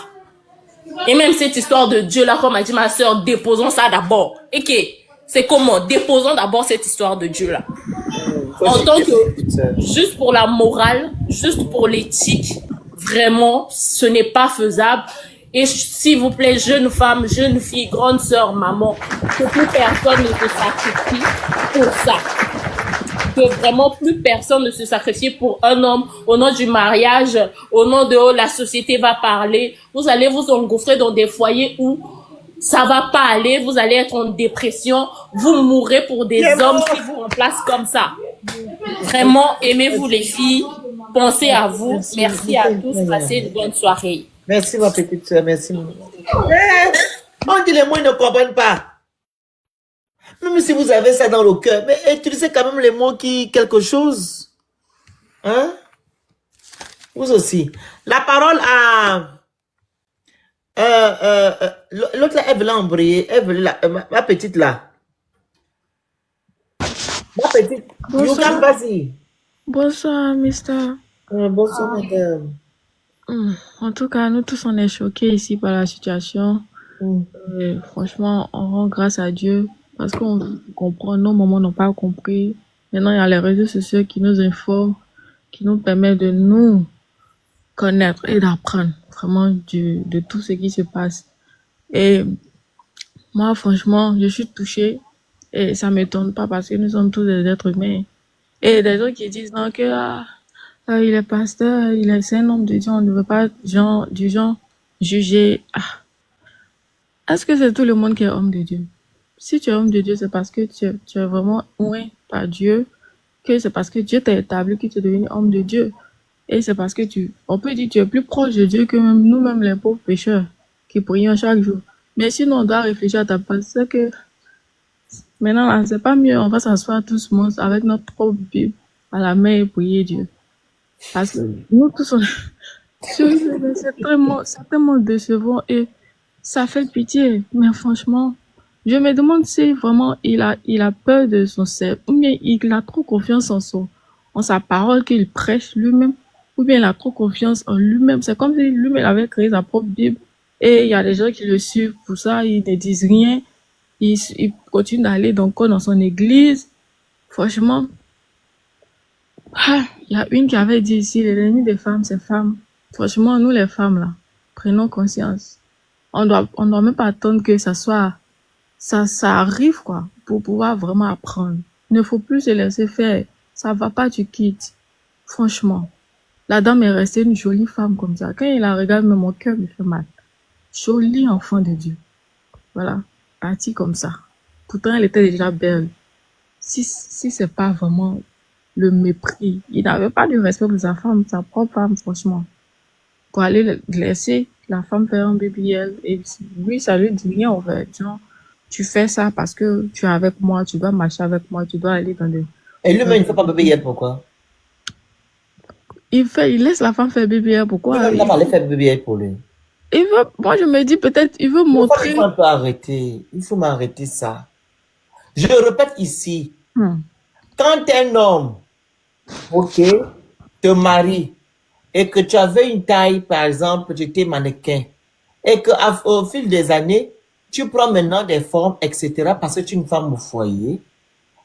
Et même cette histoire de Dieu là, comme a dit ma sœur, déposons ça d'abord. Et que c'est comment? Déposons d'abord cette histoire de Dieu là. En tant que, juste pour la morale, juste pour l'éthique, vraiment, ce n'est pas faisable. Et s'il vous plaît, jeunes femmes, jeunes filles, grandes sœurs, maman, que plus personne ne se sacrifie pour ça. Que vraiment plus personne ne se sacrifie pour un homme au nom du mariage, au nom de la société va parler. Vous allez vous engouffrer dans des foyers où ça va pas aller, vous allez être en dépression, vous mourrez pour des hommes qui vous remplacent comme ça. Vraiment, aimez-vous les filles, pensez à vous. Merci à tous, passez une bonne soirée. Merci ma petite soeur, merci. On dit les mots, ils ne comprennent pas. Même si vous avez ça dans le cœur, mais utilisez quand même les mots qui quelque chose. Hein? Vous aussi. La parole à l'autre là, elle veut l'embrayer. Elle veut ma petite là. Ma petite. Yoga, vas-y. Bonsoir, mister. Bonsoir, madame. En tout cas, nous tous, on est choqués ici par la situation. Franchement, on rend grâce à Dieu parce qu'on comprend, nos mamans n'ont pas compris. Maintenant, il y a les réseaux sociaux qui nous informent, qui nous permettent de nous connaître et d'apprendre vraiment de tout ce qui se passe. Et moi, franchement, je suis touchée et ça m'étonne pas parce que nous sommes tous des êtres humains. Et des gens qui disent non, que il est pasteur, c'est un homme de Dieu, on ne veut pas du genre juger. Est-ce que c'est tout le monde qui est homme de Dieu? Si tu es homme de Dieu, c'est parce que tu es vraiment oint par Dieu, que c'est parce que Dieu t'a établi que tu es devenu homme de Dieu. Et c'est parce que on peut dire que tu es plus proche de Dieu que même nous-mêmes les pauvres pécheurs qui prions chaque jour. Mais sinon, on doit réfléchir à ta place. C'est que maintenant, là, c'est pas mieux, on va s'asseoir tous avec notre propre Bible à la main et prier Dieu. Parce que nous tous, c'est tellement décevant et ça fait pitié. Mais franchement, je me demande si vraiment il a peur de son cerveau, ou bien il a trop confiance en sa parole qu'il prêche lui-même, ou bien il a trop confiance en lui-même. C'est comme si lui-même avait créé sa propre Bible et il y a des gens qui le suivent pour ça, ils ne disent rien, il continue d'aller dans son église. Franchement, il y a une qui avait dit ici, l'ennemi des femmes, c'est femmes. Franchement, nous les femmes là, prenons conscience. On doit même pas attendre que ça arrive quoi, pour pouvoir vraiment apprendre. Il ne faut plus se laisser faire. Ça va pas, tu quittes. Franchement. La dame est restée une jolie femme comme ça. Quand il la regarde, même mon cœur me fait mal. Jolie enfant de Dieu. Voilà. Partie comme ça. Pourtant, elle était déjà belle. Si c'est pas vraiment le mépris. Il n'avait pas de respect pour sa femme, sa propre femme, franchement. Pour aller laisser la femme faire un BBL. Et lui, ça lui dit rien, en fait. Genre, tu fais ça parce que tu es avec moi, tu dois marcher avec moi, tu dois aller dans des... Et lui-même, il ne fait pas BBL, pourquoi? Il laisse la femme faire BBL, pourquoi? Il va aller faire BBL pour lui. Moi, je me dis, peut-être, il veut montrer... Il faut un peu arrêter. Il faut m'arrêter ça. Je répète ici. Quand un homme, ok, te marie, et que tu avais une taille, par exemple, tu étais mannequin, et qu'au fil des années, tu prends maintenant des formes, etc., parce que tu es une femme au foyer,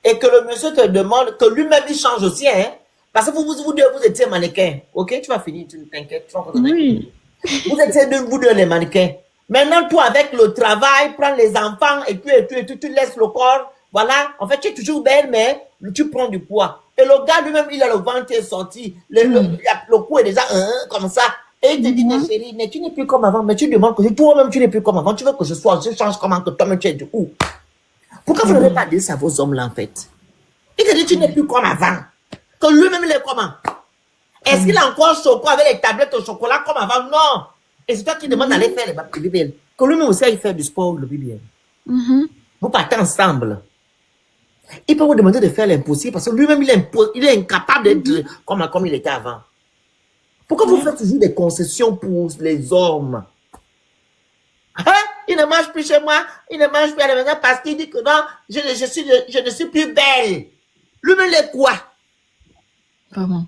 et que le monsieur te demande, que lui-même il change aussi, hein, parce que vous deux, vous étiez mannequin, ok, tu vas finir, tu ne t'inquiètes. Oui. Vous étiez vous deux les mannequins. Maintenant, toi, avec le travail, prends les enfants, et tu laisses le corps, voilà, en fait, tu es toujours belle, mais tu prends du poids. Et le gars lui-même, il a le ventre qui est sorti, le cou est déjà comme ça. Et il te dit, mais chérie, mais tu n'es plus comme avant, mais tu demandes que toi-même, tu n'es plus comme avant, tu veux que je change comment que toi-même tu es du coup. Pourquoi vous n'avez pas dit ça à vos hommes là, en fait? Il te dit, tu n'es plus comme avant. Que lui-même, il est comment? Est-ce qu'il a encore chocolat avec les tablettes au chocolat comme avant? Non. Et c'est toi qui demandes d'aller faire les BBL. Que lui-même aussi, il fait du sport, le BBL. Vous partez ensemble. Il peut vous demander de faire l'impossible parce que lui-même, il est incapable d'être comme il était avant. Pourquoi vous faites toujours des concessions pour les hommes? Hein? Il ne mange plus chez moi, il ne mange plus à la maison parce qu'il dit que non, je ne suis plus belle. Lui-même, il est quoi? Vraiment.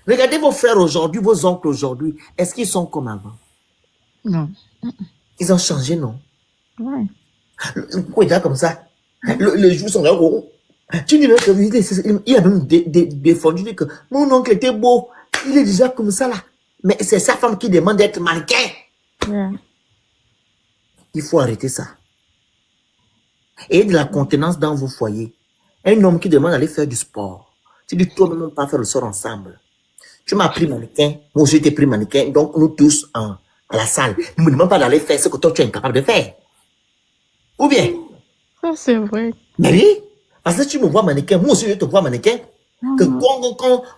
Regardez vos frères aujourd'hui, vos oncles aujourd'hui. Est-ce qu'ils sont comme avant? Non. Ils ont changé, non? Ouais. Pourquoi il est comme ça? Les joues sont gros. Tu dis même que il a même défendu dit que mon oncle était beau. Il est déjà comme ça là. Mais c'est sa femme qui demande d'être mannequin. Yeah. Il faut arrêter ça. Et de la contenance dans vos foyers. Un homme qui demande d'aller faire du sport. Tu dis toi-même, on pas faire le sport ensemble. Tu m'as pris mannequin, moi aussi t'ai pris mannequin, donc nous tous à la salle. Ne me demande pas d'aller faire ce que toi tu es incapable de faire. Ou bien, Ça, c'est vrai. mais oui, parce que tu me vois mannequin, moi aussi je te vois mannequin. Que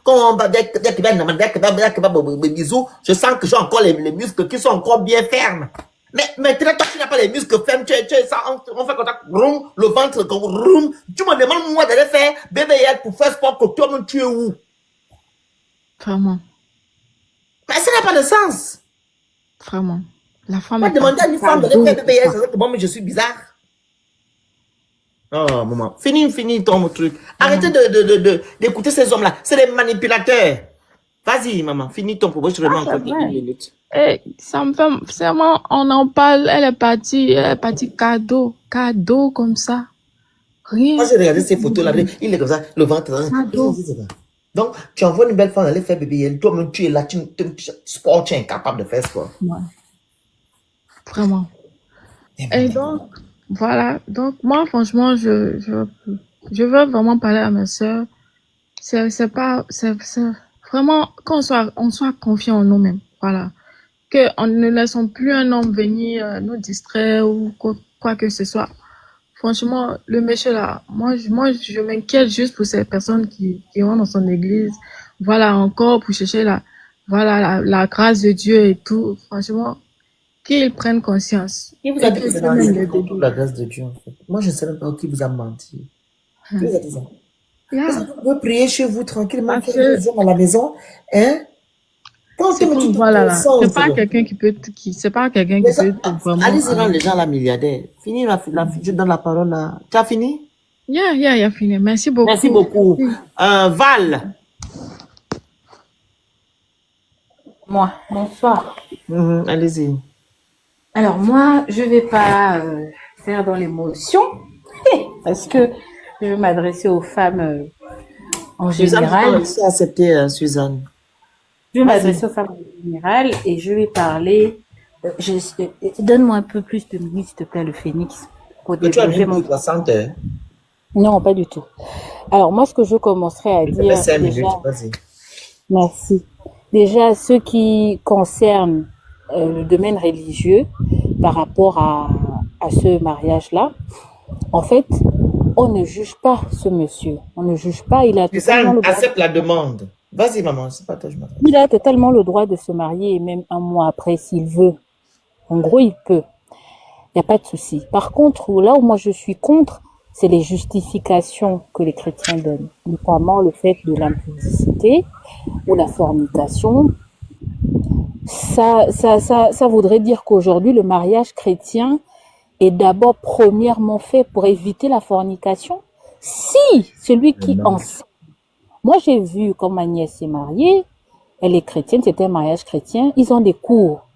quand on va dès que bisous, je sens que j'ai encore les muscles qui sont encore bien fermes. Mais maintenant, toi, tu n'as pas les muscles fermes, tu es ça, on fait contact, roum, le ventre, roum. Tu me demandes, moi, d'aller faire BBL pour faire sport, que toi-même, tu es où? Vraiment. Mais ça n'a pas de sens. Vraiment. La femme Moi, est demander à une femme d'aller faire BBL, ça veut dire que moi, mais je suis bizarre. Oh, maman. Fini ton truc. Arrêtez d'écouter ces hommes-là. C'est des manipulateurs. Vas-y, maman. Finis ton propos. Je te remets encore c'est 1 vrai. minute. Et ça me fait vraiment, on en parle, elle est partie cadeau comme ça. Rien. Moi, j'ai regardé ces photos-là. Il est comme ça, le ventre. Cadeau. Donc, tu envoies une belle femme aller faire BBL. Toi-même, tu es là, tu es incapable de faire sport. Ouais. Vraiment. Et donc, voilà. Donc, moi, franchement, je veux vraiment parler à ma sœur. C'est vraiment qu'on soit confiant en nous-mêmes. Voilà. Que on ne laissons plus un homme venir nous distraire ou quoi que ce soit. Franchement, le monsieur là, moi, je m'inquiète juste pour ces personnes qui vont dans son église. Voilà, encore pour chercher la grâce de Dieu et tout. Franchement, qu'ils prennent conscience. Qui vous a dit que c'est la grâce de Dieu, en fait? Moi, je ne sais même pas qui vous a menti. Qui vous a dit ça? Yeah. Vous pouvez prier chez vous tranquillement, Parce faire des hommes à la maison, hein? Quand C'est tu me comme, dis voilà, là. conscience, C'est pas quelqu'un qui peut, c'est pas quelqu'un les qui gens, peut vraiment. allez-y dans les gens, la milliardaire. Fini je donne la parole là. Tu as fini? Yeah, fini. Merci beaucoup. Merci beaucoup. Val. Moi, bonsoir. Allez-y. Alors moi, je vais pas faire dans l'émotion parce que je vais m'adresser aux femmes en Suzanne, général. tu as accepté, Suzanne. Je vais m'adresser aux femmes en général et je vais parler. Donne-moi un peu plus de minutes, s'il te plaît, le phénix, pour Mais tu as développer mis mon. 60 heures. Non, pas du tout. Alors moi, ce que je commencerai à Je te dire laisse 5 minutes, déjà, vas-y. merci. Déjà, ce qui concerne le domaine religieux par rapport à ce mariage-là, en fait, on ne juge pas ce monsieur. On ne juge pas. Il a totalement Suzanne, le droit. accepte la demande. Vas-y, maman, c'est pas toi, je m'attends. Il a totalement le droit de se marier et même un mois après s'il veut. En gros, il peut. Il n'y a pas de souci. Par contre, là où moi je suis contre, c'est les justifications que les chrétiens donnent, notamment le fait de l'impudicité ou la fornication. Ça voudrait dire qu'aujourd'hui, le mariage chrétien est d'abord premièrement fait pour éviter la fornication. Si celui qui enseigne. Moi, j'ai vu quand ma nièce est mariée, elle est chrétienne, c'était un mariage chrétien, ils ont des cours.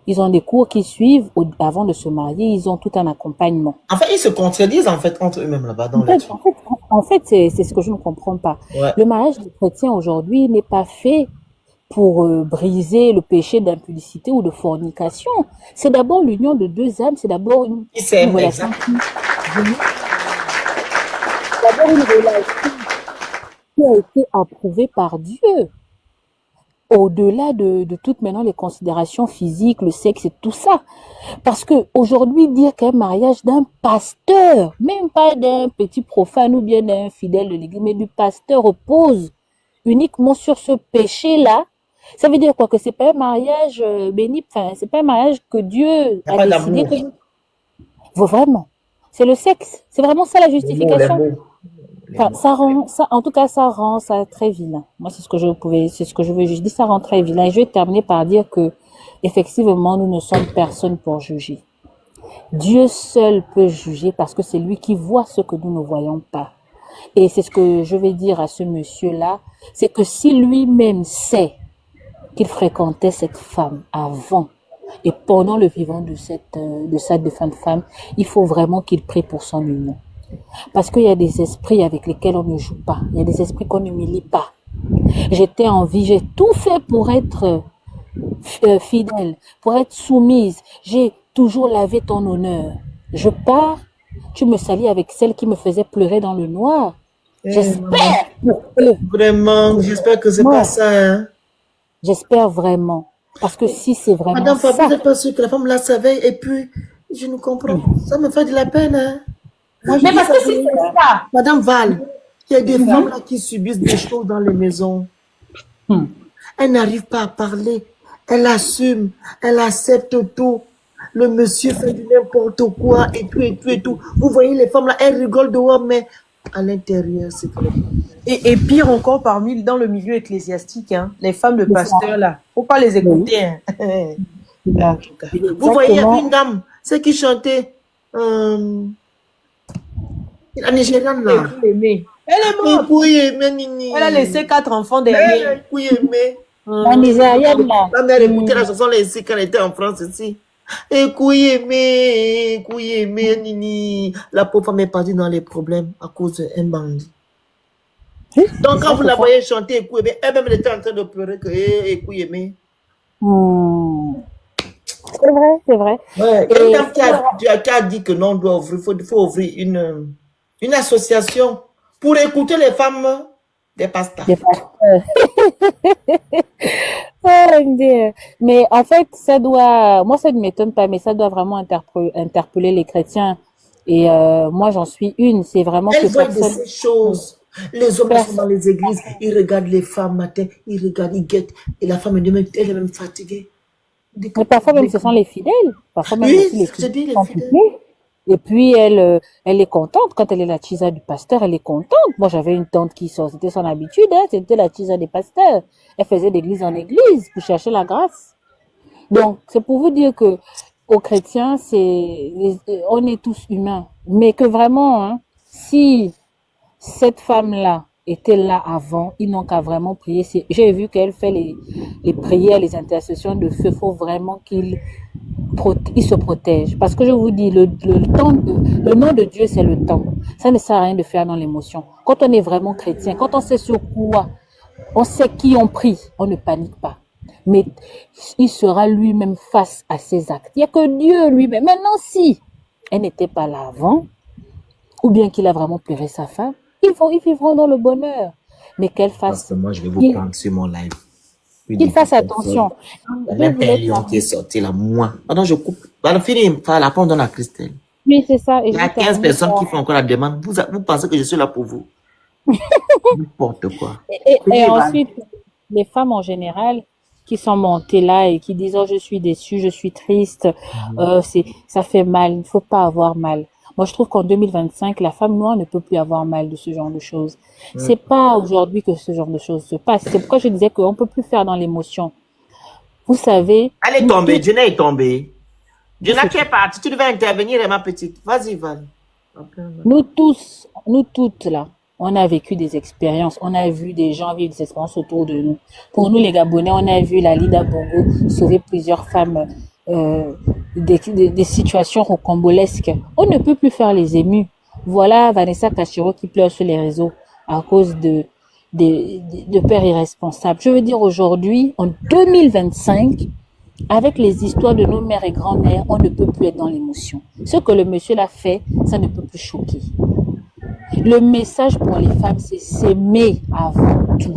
Ils ont des cours qui suivent avant de se marier, ils ont tout un accompagnement. En fait, ils se contredisent en fait entre eux-mêmes là-bas dans le truc. En fait, c'est ce que je ne comprends pas. Ouais. Le mariage des chrétiens aujourd'hui n'est pas fait pour briser le péché d'impudicité ou de fornication. C'est d'abord l'union de deux âmes, c'est d'abord une relation qui a été approuvée par Dieu. Au-delà de toutes maintenant les considérations physiques, le sexe et tout ça. Parce que aujourd'hui, dire qu'un mariage d'un pasteur, même pas d'un petit profane ou bien d'un fidèle de l'église, mais du pasteur repose uniquement sur ce péché-là, ça veut dire quoi? Que c'est pas un mariage béni, enfin, c'est pas un mariage que Dieu a décidé que... Vraiment. C'est le sexe. C'est vraiment ça la justification. Enfin, en tout cas, ça rend ça très vilain. Moi, c'est ce que je veux. Je dis ça rend très vilain. Et je vais terminer par dire que, effectivement, nous ne sommes personne pour juger. Dieu seul peut juger parce que c'est lui qui voit ce que nous ne voyons pas. Et c'est ce que je vais dire à ce monsieur-là, c'est que si lui-même sait qu'il fréquentait cette femme avant et pendant le vivant de cette défunte femme, il faut vraiment qu'il prie pour son union. Parce qu'il y a des esprits avec lesquels on ne joue pas. Il y a des esprits qu'on n'humilie pas. J'étais en vie, j'ai tout fait pour être fidèle, pour être soumise. J'ai toujours lavé ton honneur. Je pars, tu me salis avec celle qui me faisait pleurer dans le noir. J'espère pour eux. Vraiment, j'espère que c'est Non, pas ça. Hein. j'espère vraiment. Parce que si c'est vraiment Madame Fabi, vous ça, n'êtes pas sûre que la femme la savait et puis je ne comprends pas. Ça me fait de la peine. Hein. Moi, je Mais dis parce ça, que si c'est ça, Madame Val, il y a des femmes là qui subissent des choses dans les maisons. Elle n'arrive pas à parler. Elle assume. Elle accepte tout. Le monsieur fait du n'importe quoi et tout et tout et tout. Vous voyez les femmes là, elles rigolent dehors, mais à l'intérieur, c'est vraiment... et pire encore dans le milieu ecclésiastique, hein, les femmes de c'est ça. pasteurs là, faut pas les Oui. écouter. Hein. En tout cas. Vous voyez, il y avait Exactement. une dame, c'est qui chantait, la Nigériane là. Aimée. Elle est morte. Écoutez, mais Nini. Elle a laissé 4 enfants derrière. Écoutez, mais. La Nigérienne, là. Ma mère écoutait la chanson là ici quand elle était en France ici. Écoutez, mais Nini. La pauvre femme est partie dans les problèmes à cause d'un bandit. Oui, Donc c'est quand ça, vous c'est la ça. voyez chanter, écoutez, mais elle-même elle était en train de pleurer que, écoutez, mais. C'est vrai, c'est vrai. Ouais, il y a une Et dame qui a dit que non, on doit ouvrir, faut ouvrir une association pour écouter les femmes des pasteurs. des pasteurs. Oh, Dieu. Mais en fait, ça doit, moi ça ne m'étonne pas, mais ça doit vraiment interpeller les chrétiens. Et moi j'en suis une. C'est vraiment que Elle voit de personne, ces choses. Les hommes qui sont personne. dans les églises, ils regardent les femmes matin, ils regardent, ils guettent. Et la femme, elle est même fatiguée. Mais parfois même ce sont les fidèles. Parfois même aussi les Oui, je fidèles dis les sont fidèles. fidèles. Et puis elle est contente quand elle est la chisa du pasteur. Elle est contente. Moi j'avais une tante qui sort, c'était son habitude. Hein, c'était la chisa des pasteurs. Elle faisait d'église en église pour chercher la grâce. Donc c'est pour vous dire que aux chrétiens on est tous humains, mais que vraiment hein, si cette femme-là était là avant, ils n'ont qu'à vraiment prier. J'ai vu qu'elle fait les prières, les intercessions de feu. Il faut vraiment qu'il se protège. Parce que je vous dis, le nom de Dieu, c'est le temps. Ça ne sert à rien de faire dans l'émotion. Quand on est vraiment chrétien, quand on sait sur quoi, on sait qui on prie, on ne panique pas. Mais il sera lui-même face à ses actes. Il n'y a que Dieu lui-même. Maintenant, si elle n'était pas là avant, ou bien qu'il a vraiment pleuré sa femme, ils vivront dans le bonheur. Mais qu'elle Parce fasse, que moi, je vais vous qu'il prendre sur mon live. qu'il fasse attention. Il y a Je même un voulais lion qui est sorti là, moi. Pardon, je coupe. Alors, fini, la on donne à Christelle. Oui, c'est ça. Et Il y a je 15 termine personnes par- qui font encore la demande. Vous pensez que je suis là pour vous? N'importe quoi. Et Oui, Val. ensuite, les femmes en général qui sont montées là et qui disent oh je suis déçue, je suis triste, ça fait mal. Il ne faut pas avoir mal. Moi, je trouve qu'en 2025, la femme noire ne peut plus avoir mal de ce genre de choses. C'est pas aujourd'hui que ce genre de choses se passe. C'est pourquoi je disais qu'on peut plus faire dans l'émotion. Vous savez, Elle est nous tombée. toutes, Jenna est tombée. Jenna c'est qui est partie. Tu devais intervenir, ma petite. Vas-y, Val. nous toutes là, on a vécu des expériences, on a vu des gens vivre des expériences autour de nous. Pour nous, les Gabonais, on a vu la Lida Bongo sauver plusieurs femmes des situations rocambolesques. On ne peut plus faire les émus. Voilà Vanessa Kachiro qui pleure sur les réseaux à cause de pères irresponsables. Je veux dire, aujourd'hui, en 2025, avec les histoires de nos mères et grand-mères, on ne peut plus être dans l'émotion. Ce que le monsieur l'a fait, ça ne peut plus choquer. Le message pour les femmes, c'est s'aimer avant tout.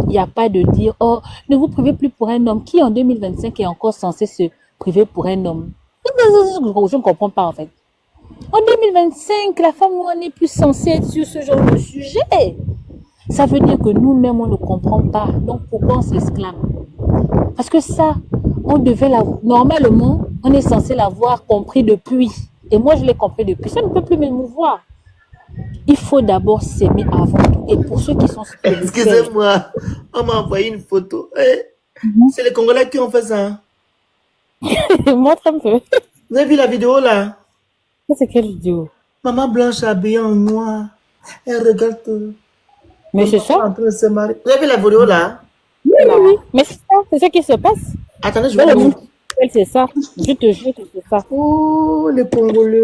Il n'y a pas de dire, oh, ne vous privez plus pour un homme qui en 2025 est encore censé se priver pour un homme. Je ne comprends pas en fait. En 2025, la femme noire n'est plus censée être sur ce genre de sujet. Ça veut dire que nous-mêmes, on ne comprend pas. Donc pourquoi on s'exclame? Parce que ça, on devait normalement, on est censé l'avoir compris depuis. Et moi, je l'ai compris depuis. Ça ne peut plus m'émouvoir. Il faut d'abord s'aimer avant tout. Et pour ceux qui sont spirituels, Excusez-moi. On m'a envoyé une photo. C'est les Congolais qui ont fait ça. montre un peu. Vous avez vu la vidéo là? Ça, c'est quelle vidéo? Maman blanche habillée en noir. Elle regarde. Mais c'est ça. En train de se marier. Vous avez vu la vidéo là? Oui. Mais c'est ça, c'est ce qui se passe. Attendez, je Dans vais le vous monde. c'est ça. Je te jure que c'est ça. Oh, les Congolais.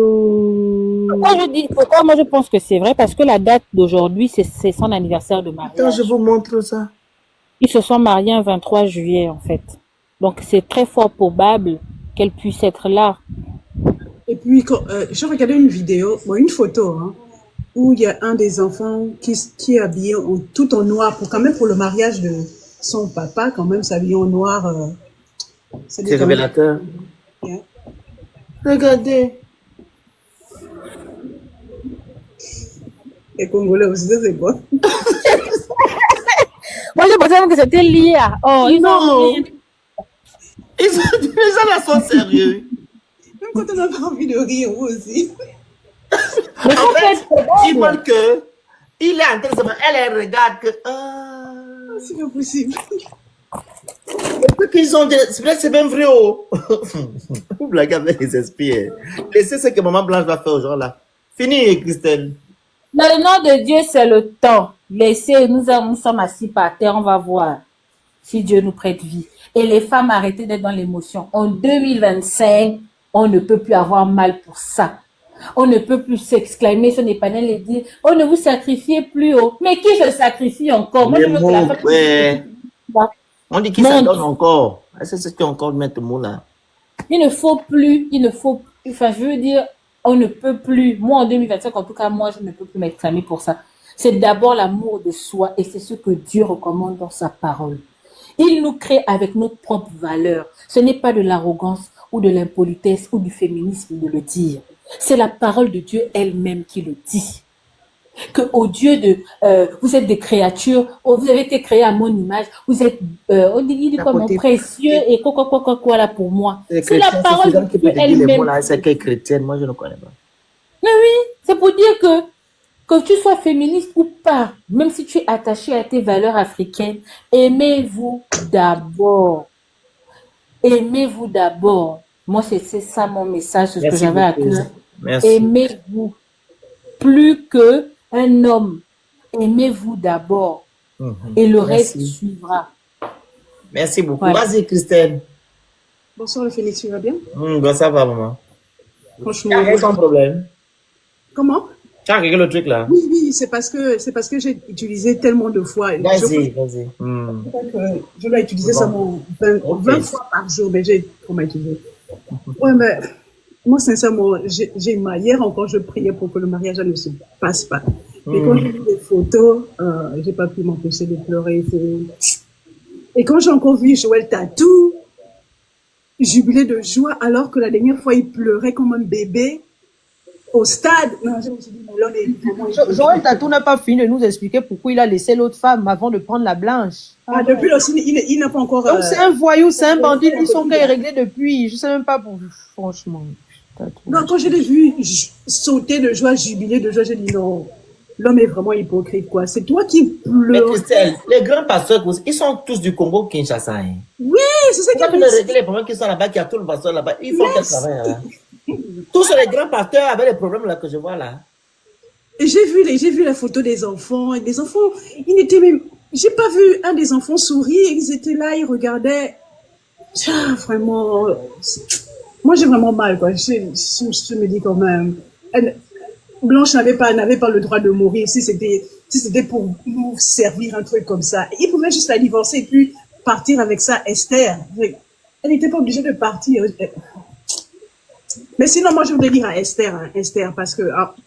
Pourquoi moi je pense que c'est vrai? Parce que la date d'aujourd'hui, c'est son anniversaire de Attends, je mariage. vous montre ça. Ils se sont mariés un 23 juillet, en fait. Donc, c'est très fort probable qu'elle puisse être là. Et puis, j'ai regardé une vidéo, bon, une photo, hein, où il y a un des enfants qui est habillé tout en noir, quand même pour le mariage de son papa, quand même, s'habiller en noir. C'est révélateur. Yeah. Regardez. Les Congolais aussi, c'est quoi? Moi, je pensais que c'était lié à... Oh, ils ont... Les gens là sont sérieux. Même quand on n'a pas envie de rire, vous aussi. En fait, il montre que il est en train de se elle regarde que c'est pas possible. Qu'ils ont c'est même vrai. Oh. Vous blaguez avec les esprits. Laissez ce que maman Blanche va faire aux gens là. Fini, Christelle. Le nom de Dieu, c'est le temps. Laissez, nous sommes assis par terre, on va voir si Dieu nous prête vie. Et les femmes, arrêtez d'être dans l'émotion. En 2025, on ne peut plus avoir mal pour ça. On ne peut plus s'exclamer sur les panels et dire, oh, ne vous sacrifiez plus haut. Mais qui se sacrifie encore? Moi, je veux que la femme... Ouais. On dit qu'il s'en donne encore. C'est ce qui encore mettre le mot là. Il ne faut plus, enfin, je veux dire, on ne peut plus. Moi, en 2025, en tout cas, moi, je ne peux plus m'exclamer pour ça. C'est d'abord l'amour de soi et c'est ce que Dieu recommande dans sa parole. Il nous crée avec notre propre valeur. Ce n'est pas de l'arrogance ou de l'impolitesse ou du féminisme de le dire. C'est la parole de Dieu elle-même qui le dit. Que au Dieu de, vous êtes des créatures, vous avez été créés à mon image, vous êtes, on dit quoi, mon précieux et quoi là pour moi. C'est la parole de Dieu elle-même. C'est que chrétienne, moi je ne connais pas. Mais oui, c'est pour dire que tu sois féministe ou pas, même si tu es attaché à tes valeurs africaines, aimez-vous d'abord. Aimez-vous d'abord. Moi, c'est ça mon message, c'est ce que j'avais à cœur. Aimez-vous plus que un homme. Aimez-vous d'abord. Et le reste suivra. Merci beaucoup. Voilà. Vas-y, Christelle. Bonsoir, le Phénix, tu vas bien? Ben, ça va, maman. Franchement. Quel est ton problème? Comment? Tu as réglé le truc là? Oui, c'est parce que j'ai utilisé tellement de fois. Vas-y. Je dois utiliser ça 20 fois par jour, mais j'ai trop mal utilisé. Ouais, mais moi, sincèrement, hier encore, je priais pour que le mariage ne se passe pas. Mais quand j'ai vu les photos, j'ai pas pu m'empêcher de pleurer. Et quand j'ai encore vu Joël Tatou, jubilé de joie, alors que la dernière fois, il pleurait comme un bébé au stade. Non, je me suis dit, là, Joël Tatou n'a pas fini de nous expliquer pourquoi il a laissé l'autre femme avant de prendre la blanche. Ah, depuis là, il n'a pas encore... Donc, c'est un voyou, c'est un bandit, lui, son cas est réglé depuis. Je sais même pas pour... Franchement. Non, quand je l'ai vu sauter de joie, jubiler de joie, j'ai dit non, l'homme est vraiment hypocrite, quoi. C'est toi qui pleures. Mais Christelle, les grands pasteurs, ils sont tous du Congo Kinshasa. Hein. Oui, c'est ça qui a fait régler les problèmes qui sont là-bas, qui a tout le pasteur là-bas. Ils font quel travail là? Tous les grands pasteurs avaient les problèmes là que je vois là. J'ai vu la photo des enfants. Et les enfants, ils n'étaient même... J'ai pas vu un des enfants sourire. Ils étaient là, ils regardaient. Ah, vraiment... Moi, j'ai vraiment mal, quoi. Je me dis quand même... Blanche n'avait pas le droit de mourir si c'était pour nous servir un truc comme ça. Il pouvait juste la divorcer et puis partir avec ça, Esther. Elle n'était pas obligée de partir. Mais sinon, moi, je voulais dire à Esther, parce que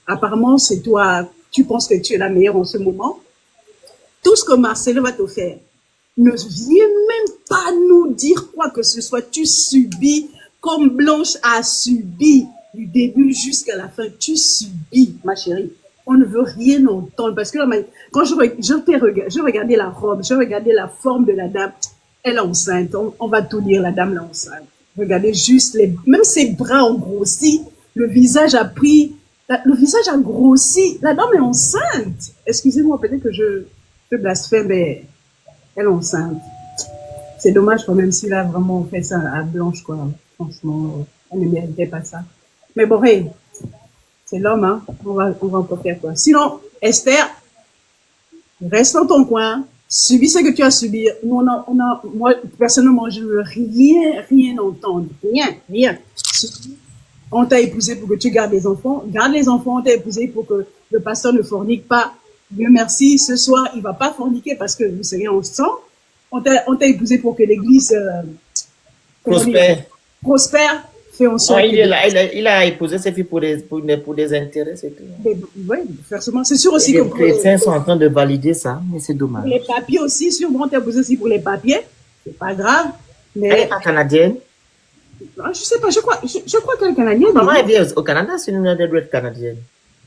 apparemment, c'est toi, tu penses que tu es la meilleure en ce moment. Tout ce que Marcelo va te faire, ne viens même pas nous dire quoi que ce soit. Tu subis comme Blanche a subi du début jusqu'à la fin. Tu subis, ma chérie. On ne veut rien entendre. Parce que quand je regardais la robe, je regardais la forme de la dame. Elle est enceinte. On va tout dire, la dame est enceinte. Regardez juste même ses bras ont grossi. Le visage a grossi. La dame est enceinte. Excusez-moi, peut-être que je blasphème, mais elle est enceinte. C'est dommage quand même s'il a vraiment fait ça à Blanche, quoi. Franchement, elle ne méritait pas ça. Mais bon, hey, c'est l'homme, hein. On va encore faire quoi. Sinon, Esther, reste dans ton coin. Subi ce que tu as subi. Nous, moi, personnellement, je ne veux rien entendre. Rien. On t'a épousé pour que tu gardes les enfants. Garde les enfants. On t'a épousé pour que le pasteur ne fornique pas. Dieu merci, ce soir, il va pas forniquer parce que vous serez ensemble. On t'a épousé pour que l'église prospère. Fait en sorte. Il a épousé ses filles pour des intérêts, c'est tout. Oui, forcément. C'est sûr aussi que les chrétiens sont en train de valider ça, mais c'est dommage. Pour les papiers aussi, sûrement, on t'a épousé aussi pour les papiers. C'est pas grave. Mais... Elle n'est pas canadienne? Je sais pas, je crois qu'elle est canadienne. Maman, elle vient au Canada, c'est une doit être canadienne.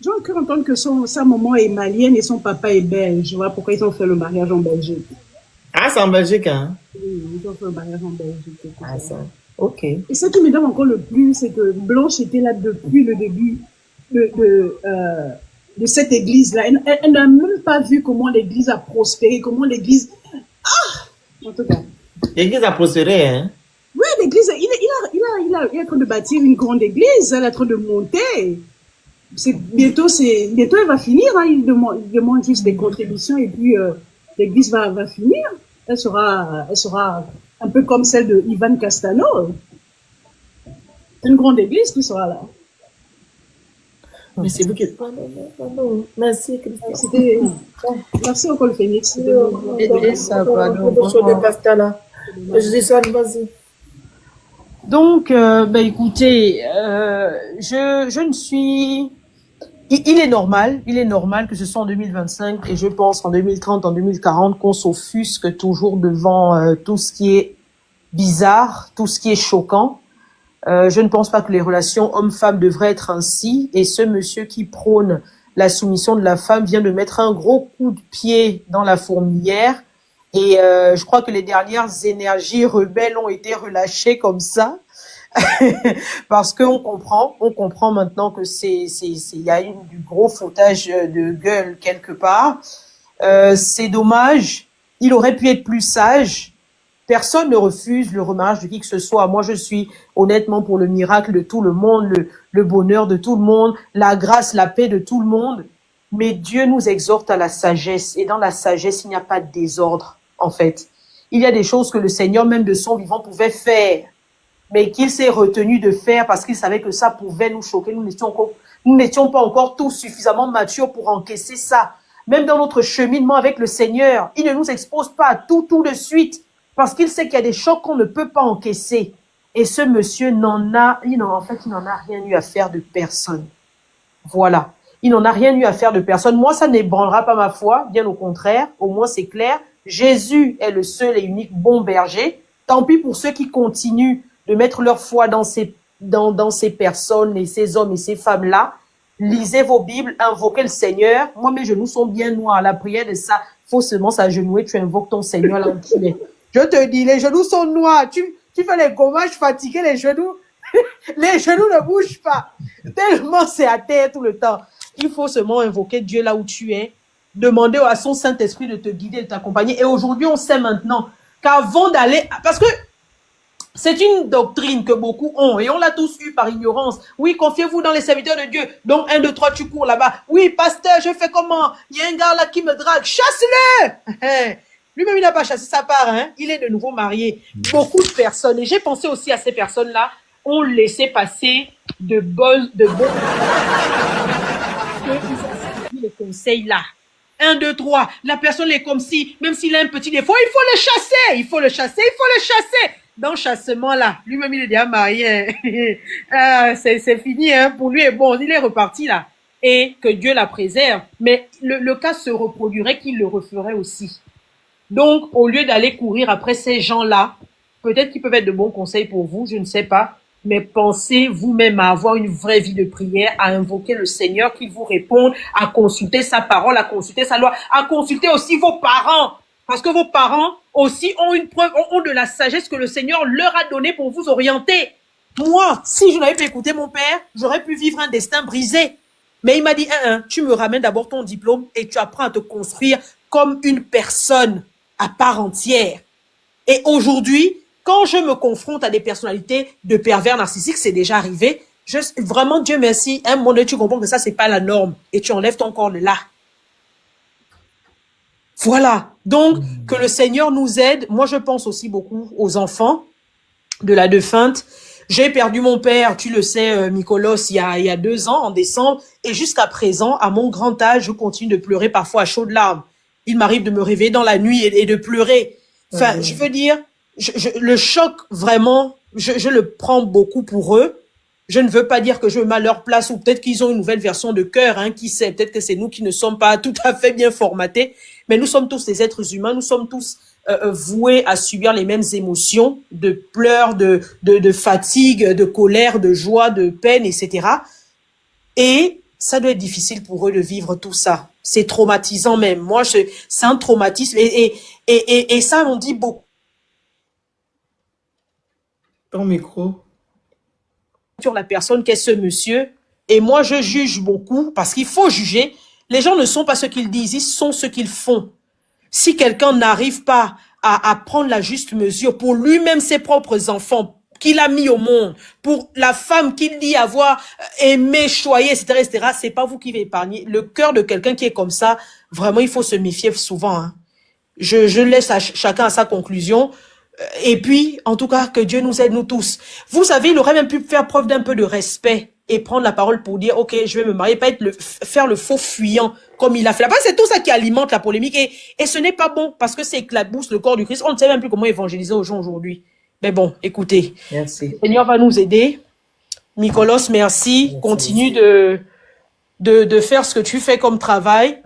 J'ai encore entendu que sa maman est malienne et son papa est belge. Voilà pourquoi ils ont fait le mariage en Belgique. Ah, c'est en Belgique, hein? Oui, ils ont fait le mariage en Belgique. Ah, ça. Ok. Et ce qui me donne encore le plus, c'est que Blanche était là depuis le début de cette église-là. Elle n'a même pas vu comment l'église a prospéré, comment l'église... En tout cas. L'église a prospéré, hein? Oui, l'église, il est en train de bâtir une grande église, elle est en train de monter. Bientôt, elle va finir, hein. Il demande juste des contributions et puis l'église va finir. Elle sera un peu comme celle de Ivan Castano. C'est une grande église qui sera là. Mais c'est vous qui êtes pas non. Merci, Christophe. Merci encore le Phoenix. Ça va, je dis ça, vas-y. Donc, écoutez, je ne suis... Il est normal que ce soit en 2025 et je pense en 2030, en 2040 qu'on s'offusque toujours devant tout ce qui est bizarre, tout ce qui est choquant. Je ne pense pas que les relations hommes-femmes devraient être ainsi et ce monsieur qui prône la soumission de la femme vient de mettre un gros coup de pied dans la fourmilière et je crois que les dernières énergies rebelles ont été relâchées comme ça. Parce qu'on comprend maintenant que il y a du gros foutage de gueule quelque part. C'est dommage. Il aurait pu être plus sage. Personne ne refuse le remariage de qui que ce soit. Moi, je suis honnêtement pour le miracle de tout le monde, le bonheur de tout le monde, la grâce, la paix de tout le monde. Mais Dieu nous exhorte à la sagesse. Et dans la sagesse, il n'y a pas de désordre, en fait. Il y a des choses que le Seigneur, même de son vivant, pouvait faire, mais qu'il s'est retenu de faire parce qu'il savait que ça pouvait nous choquer. Nous n'étions pas encore tous suffisamment matures pour encaisser ça. Même dans notre cheminement avec le Seigneur, il ne nous expose pas à tout de suite parce qu'il sait qu'il y a des chocs qu'on ne peut pas encaisser. Et ce monsieur il n'en a rien eu à faire de personne. Voilà. Il n'en a rien eu à faire de personne. Moi, ça n'ébranlera pas ma foi. Bien au contraire. Au moins, c'est clair. Jésus est le seul et unique bon berger. Tant pis pour ceux qui continuent de mettre leur foi dans ces personnes et ces hommes et ces femmes-là. Lisez vos Bibles, invoquez le Seigneur. Moi, mes genoux sont bien noirs. La prière de ça, faut seulement s'agenouiller, tu invoques ton Seigneur là où tu es. Je te dis, les genoux sont noirs. Tu fais les gommages fatigués, les genoux. Les genoux ne bougent pas. Tellement c'est à terre tout le temps. Il faut seulement invoquer Dieu là où tu es. Demander à son Saint-Esprit de te guider, de t'accompagner. Et aujourd'hui, on sait maintenant qu'avant d'aller... Parce que c'est une doctrine que beaucoup ont et on l'a tous eu par ignorance. Oui, confiez-vous dans les serviteurs de Dieu. Donc, 1, 2, 3, tu cours là-bas. Oui, pasteur, je fais comment? Il y a un gars là qui me drague. Chasse-le! Lui-même, il n'a pas chassé sa part, hein. Il est de nouveau marié. Beaucoup de personnes, et j'ai pensé aussi à ces personnes-là, ont laissé passer de bons les conseils là. 1, 2, 3. La personne est comme si, même s'il a un petit défaut, il faut le chasser. Il faut le chasser. Dans le chassement là, lui-même il est déjà marié. C'est fini, hein. Pour lui, bon, il est reparti là. Et que Dieu la préserve. Mais le cas se reproduirait qu'il le referait aussi. Donc, au lieu d'aller courir après ces gens-là, peut-être qu'ils peuvent être de bons conseils pour vous, je ne sais pas. Mais pensez vous-même à avoir une vraie vie de prière, à invoquer le Seigneur qui vous réponde, à consulter sa parole, à consulter sa loi, à consulter aussi vos parents. Parce que vos parents aussi ont une preuve, ont de la sagesse que le Seigneur leur a donnée pour vous orienter. Moi, si je n'avais pas écouté mon père, j'aurais pu vivre un destin brisé. Mais il m'a dit, tu me ramènes d'abord ton diplôme et tu apprends à te construire comme une personne à part entière. Et aujourd'hui, quand je me confronte à des personnalités de pervers narcissiques, c'est déjà arrivé. Vraiment, Dieu merci, un moment donné, tu comprends que ça, c'est pas la norme et tu enlèves ton corps de là. Voilà. Donc, que le Seigneur nous aide. Moi, je pense aussi beaucoup aux enfants de la défunte. J'ai perdu mon père, tu le sais, Nicolas, il y a 2 ans, en décembre. Et jusqu'à présent, à mon grand âge, je continue de pleurer parfois à chaudes larmes. Il m'arrive de me réveiller dans la nuit et de pleurer. Enfin, je veux dire, le choc, vraiment, je le prends beaucoup pour eux. Je ne veux pas dire que je me mets à leur place ou peut-être qu'ils ont une nouvelle version de cœur, hein, qui sait, peut-être que c'est nous qui ne sommes pas tout à fait bien formatés, mais nous sommes tous des êtres humains, nous sommes tous voués à subir les mêmes émotions de pleurs, de fatigue, de colère, de joie, de peine, etc. Et ça doit être difficile pour eux de vivre tout ça. C'est traumatisant même. Moi, c'est un traumatisme et ça, on dit beaucoup. Ton micro. Sur la personne qu'est ce monsieur. Et moi, je juge beaucoup parce qu'il faut juger. Les gens ne sont pas ce qu'ils disent, ils sont ce qu'ils font. Si quelqu'un n'arrive pas à prendre la juste mesure pour lui-même, ses propres enfants qu'il a mis au monde, pour la femme qu'il dit avoir aimé, choyé, etc., c'est pas vous qui va épargner. Le cœur de quelqu'un qui est comme ça, vraiment, il faut se méfier souvent. Hein. Je laisse chacun à sa conclusion. Et puis, en tout cas, que Dieu nous aide, nous tous. Vous savez, il aurait même pu faire preuve d'un peu de respect et prendre la parole pour dire, OK, je vais me marier, pas faire le faux fuyant comme il a fait. Là-bas, c'est tout ça qui alimente la polémique et ce n'est pas bon parce que c'est éclabousse le corps du Christ. On ne sait même plus comment évangéliser aux gens aujourd'hui. Mais bon, écoutez. Merci. Le Seigneur va nous aider. Nicolas, merci. Continue de faire ce que tu fais comme travail.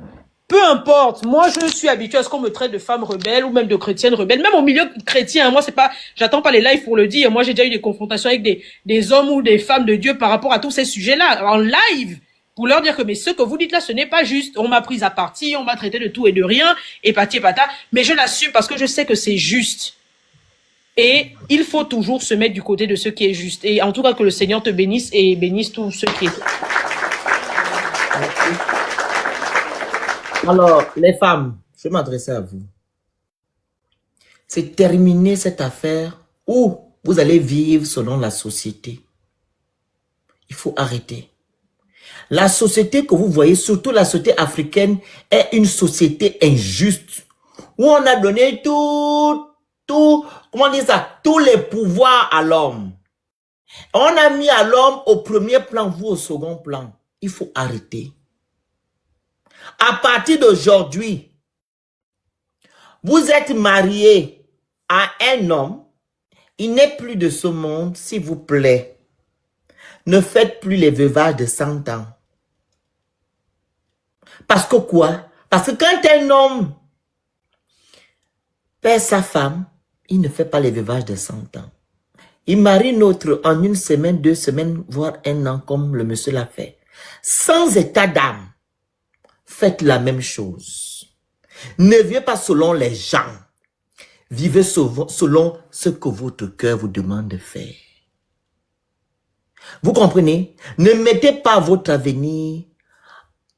Peu importe, moi je suis habituée à ce qu'on me traite de femme rebelle ou même de chrétienne rebelle, même au milieu chrétien, moi c'est pas, j'attends pas les lives pour le dire, moi j'ai déjà eu des confrontations avec des hommes ou des femmes de Dieu par rapport à tous ces sujets-là, en live, pour leur dire que mais ce que vous dites là, ce n'est pas juste, on m'a prise à partie, on m'a traité de tout et de rien, et pati et pata, mais je l'assume parce que je sais que c'est juste. Et il faut toujours se mettre du côté de ce qui est juste. Et en tout cas que le Seigneur te bénisse et bénisse tous ceux qui est. Merci. Alors, les femmes, je vais m'adresser à vous. C'est terminer cette affaire où vous allez vivre selon la société. Il faut arrêter. La société que vous voyez, surtout la société africaine, est une société injuste. Où on a donné comment dire ça, tous les pouvoirs à l'homme. On a mis à l'homme au premier plan, vous au second plan. Il faut arrêter. À partir d'aujourd'hui, vous êtes marié à un homme, il n'est plus de ce monde, s'il vous plaît. Ne faites plus les veuvages de 100 ans. Parce que quoi? Parce que quand un homme perd sa femme, il ne fait pas les veuvages de 100 ans. Il marie une autre en 1 semaine, 2 semaines, voire 1 an, comme le monsieur l'a fait. Sans état d'âme. Faites la même chose. Ne vivez pas selon les gens. Vivez selon ce que votre cœur vous demande de faire. Vous comprenez? Ne mettez pas votre avenir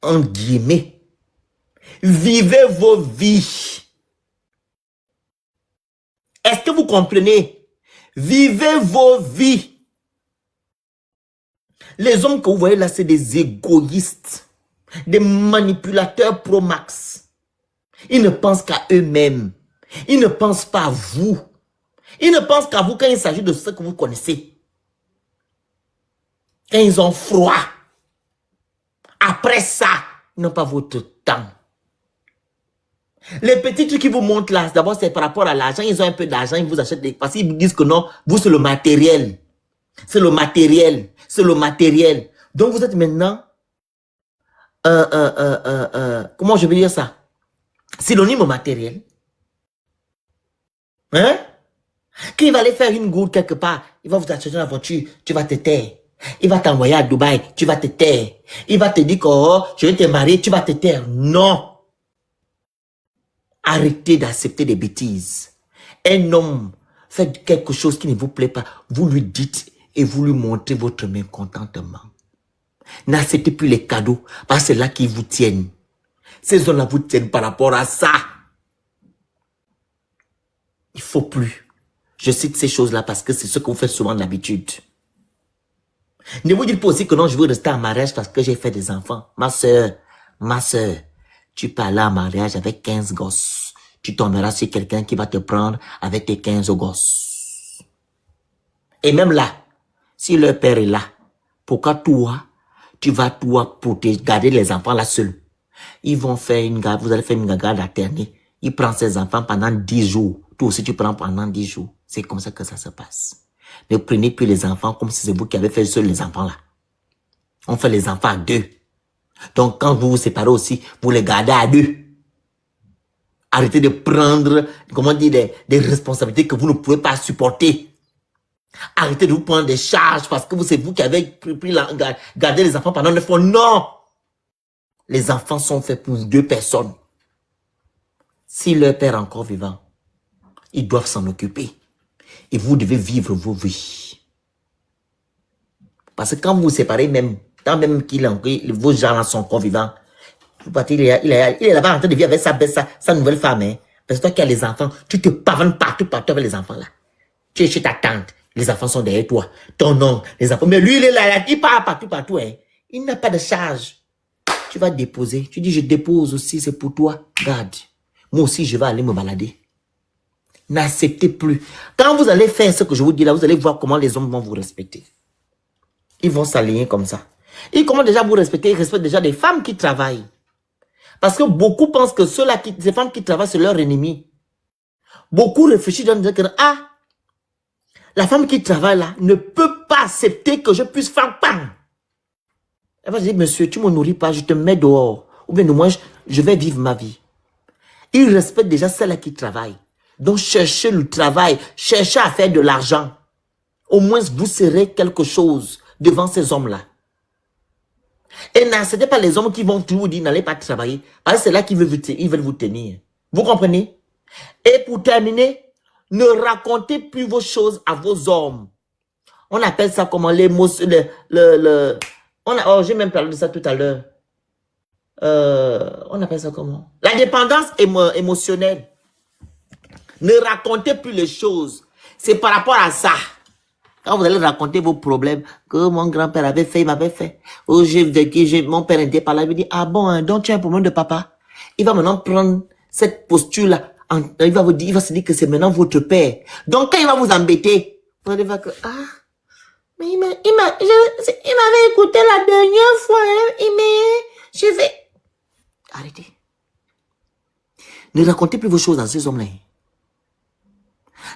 en guillemets. Vivez vos vies. Est-ce que vous comprenez? Vivez vos vies. Les hommes que vous voyez là, c'est des égoïstes. Des manipulateurs pro-max. Ils ne pensent qu'à eux-mêmes. Ils ne pensent pas à vous. Ils ne pensent qu'à vous quand il s'agit de ce que vous connaissez. Quand ils ont froid. Après ça, ils n'ont pas votre temps. Les petits trucs qui vous montrent là, d'abord c'est par rapport à l'argent. Ils ont un peu d'argent, ils vous achètent des... Parce qu'ils disent que non, vous c'est le matériel. C'est le matériel. C'est le matériel. Donc vous êtes maintenant... comment je vais dire ça? Synonyme au matériel. Hein? Quand il va aller faire une gourde quelque part, il va vous acheter la voiture, tu vas te taire. Il va t'envoyer à Dubaï, tu vas te taire. Il va te dire que oh, je vais te marier, tu vas te taire. Non. Arrêtez d'accepter des bêtises. Un homme fait quelque chose qui ne vous plaît pas, vous lui dites et vous lui montrez votre mécontentement. N'acceptez plus les cadeaux, parce que c'est là qu'ils vous tiennent. Ces hommes-là vous tiennent par rapport à ça. Il faut plus. Je cite ces choses-là parce que c'est ce que vous faites souvent d'habitude. Ne vous dites pas aussi que non, je veux rester en mariage parce que j'ai fait des enfants. Ma soeur, Tu peux aller en mariage avec 15 gosses. Tu tomberas sur quelqu'un qui va te prendre avec tes 15 gosses. Et même là, si leur père est là, pourquoi toi, tu vas toi pour te garder les enfants là seuls? Ils vont faire une garde, vous allez faire une garde alternée. Il prend ses enfants pendant 10 jours. Toi aussi, tu prends pendant 10 jours. C'est comme ça que ça se passe. Ne prenez plus les enfants comme si c'est vous qui avez fait seuls les enfants là. On fait les enfants à 2. Donc, quand vous vous séparez aussi, vous les gardez à 2. Arrêtez de prendre, comment dire, des responsabilités que vous ne pouvez pas supporter. Arrêtez de vous prendre des charges parce que c'est vous qui avez gardé les enfants pendant 9 mois. Non! Les enfants sont faits pour 2 personnes. Si leur père est encore vivant, ils doivent s'en occuper. Et vous devez vivre vos vies. Parce que quand vous vous séparez même, tant même vos gens sont encore vivants, il est là-bas en train de vivre avec sa nouvelle femme. Hein. Parce que toi qui as les enfants, tu te pavanes partout avec les enfants là. Tu es chez ta tante, les enfants sont derrière toi. Ton oncle, les enfants. Mais lui, il est là, il part partout. Hein. Il n'a pas de charge. Tu vas déposer. Tu dis, je dépose aussi, c'est pour toi. Garde. Moi aussi, je vais aller me balader. N'acceptez plus. Quand vous allez faire ce que je vous dis là, vous allez voir comment les hommes vont vous respecter. Ils vont s'aligner comme ça. Ils commencent déjà à vous respecter. Ils respectent déjà des femmes qui travaillent. Parce que beaucoup pensent que ces femmes qui travaillent, c'est leur ennemi. Beaucoup réfléchissent dans le dire que, la femme qui travaille là ne peut pas accepter que je puisse faire pain. Elle va dire, monsieur, tu ne me nourris pas, je te mets dehors. Ou bien, moi, je vais vivre ma vie. Ils respectent déjà celle qui travaille. Donc, cherchez le travail, cherchez à faire de l'argent. Au moins, vous serez quelque chose devant ces hommes-là. Et n'acceptez pas les hommes qui vont toujours dire, n'allez pas travailler. Parce que c'est là qu'ils veulent vous tenir. Vous comprenez? Et pour terminer, ne racontez plus vos choses à vos hommes. On appelle ça comment l'émotion, j'ai même parlé de ça tout à l'heure. On appelle ça comment? La dépendance émotionnelle. Ne racontez plus les choses. C'est par rapport à ça. Quand vous allez raconter vos problèmes, que mon grand-père avait fait, il m'avait fait. Oh, mon père était par là, il me dit, ah bon, hein, donc tu as un problème de papa. Il va maintenant prendre cette posture-là. Il va se dire que c'est maintenant votre père. Donc quand il va vous embêter, vous allez voir que, mais il m'avait écouté la dernière fois, hein, arrêtez. Ne racontez plus vos choses dans ces hommes-là.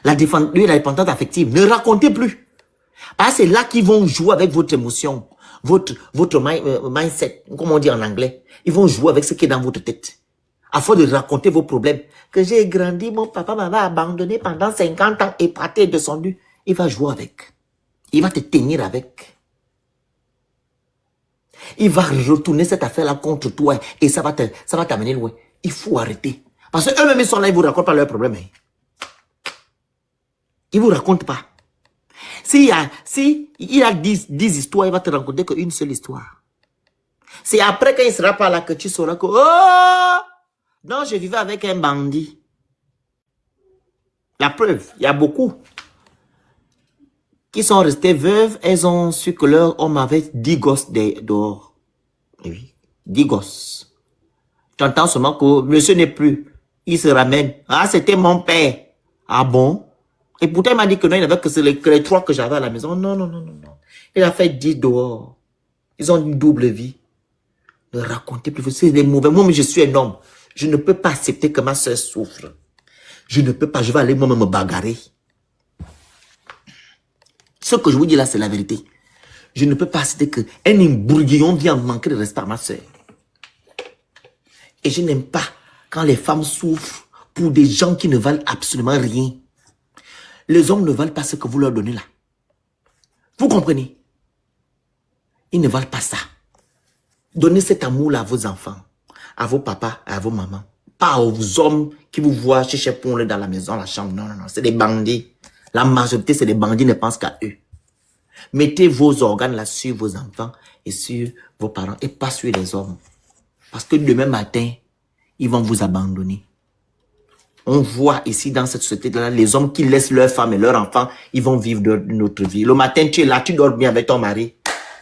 La dépendance affective, ne racontez plus. Parce que c'est là qu'ils vont jouer avec votre émotion, votre mindset, comme on dit en anglais. Ils vont jouer avec ce qui est dans votre tête. Afin de raconter vos problèmes. Que j'ai grandi, mon papa m'avait abandonné pendant 50 ans, épaté et descendu. Il va jouer avec. Il va te tenir avec. Il va retourner cette affaire-là contre toi et ça va t'amener loin. Il faut arrêter. Parce qu'eux-mêmes, ils sont là, ils ne vous racontent pas leurs problèmes. Ils ne vous racontent pas. S'il y a 10 histoires, il va te raconter qu'une seule histoire. C'est après quand il ne sera pas là que tu sauras que, oh, non, je vivais avec un bandit. La preuve, il y a beaucoup qui sont restées veuves. Elles ont su que leur homme avait 10 gosses dehors. Oui, 10 gosses. Tu entends seulement que monsieur n'est plus. Il se ramène. Ah, c'était mon père. Ah bon? Et pourtant, il m'a dit que non, il n'avait que les 3 que j'avais à la maison. Non. Il a fait 10 dehors. Ils ont une double vie. Ne racontez plus. C'est des mauvais. Moi, je suis un homme. Je ne peux pas accepter que ma soeur souffre. Je ne peux pas. Je vais aller moi-même me bagarrer. Ce que je vous dis là, c'est la vérité. Je ne peux pas accepter qu'un bourguignon vienne manquer de respect à ma soeur. Et je n'aime pas quand les femmes souffrent pour des gens qui ne valent absolument rien. Les hommes ne valent pas ce que vous leur donnez là. Vous comprenez? Ils ne valent pas ça. Donnez cet amour-là à vos enfants, à vos papas, à vos mamans. Pas aux hommes qui vous voient chercher pour dans la maison, la chambre. Non. C'est des bandits. La majorité, c'est des bandits, ne pensent qu'à eux. Mettez vos organes là sur vos enfants et sur vos parents et pas sur les hommes. Parce que demain matin, ils vont vous abandonner. On voit ici dans cette société-là, les hommes qui laissent leurs femmes et leurs enfants, ils vont vivre une autre vie. Le matin, tu es là, tu dors bien avec ton mari.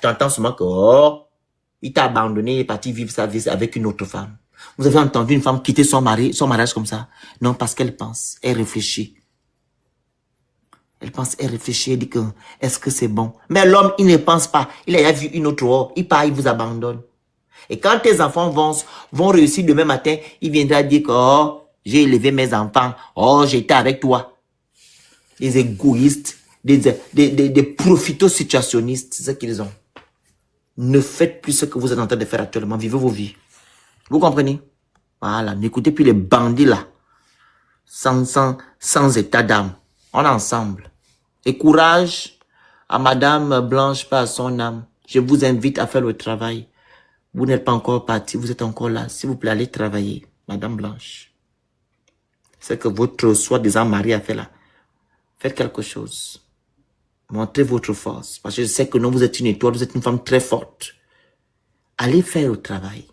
Tu entends seulement que, il t'a abandonné, il est parti vivre sa vie avec une autre femme. Vous avez entendu une femme quitter son mariage comme ça? Non, parce qu'elle pense, elle réfléchit. Elle pense, elle réfléchit, elle dit que, est-ce que c'est bon? Mais l'homme, il ne pense pas. Il a vu une autre heure, il part, il vous abandonne. Et quand tes enfants vont réussir demain matin, il viendra dire que, oh, j'ai élevé mes enfants, oh, j'étais avec toi. Des égoïstes, des profito-situationnistes, c'est ce qu'ils ont. Ne faites plus ce que vous êtes en train de faire actuellement, vivez vos vies. Vous comprenez? Voilà, n'écoutez plus les bandits là, sans état d'âme. On est ensemble. Et courage à Madame Blanche, pas à son âme. Je vous invite à faire le travail. Vous n'êtes pas encore parti, vous êtes encore là. S'il vous plaît, allez travailler, Madame Blanche. C'est que votre soi-disant mari a fait là. Faites quelque chose. Montrez votre force. Parce que je sais que non, vous êtes une étoile, vous êtes une femme très forte. Allez faire le travail.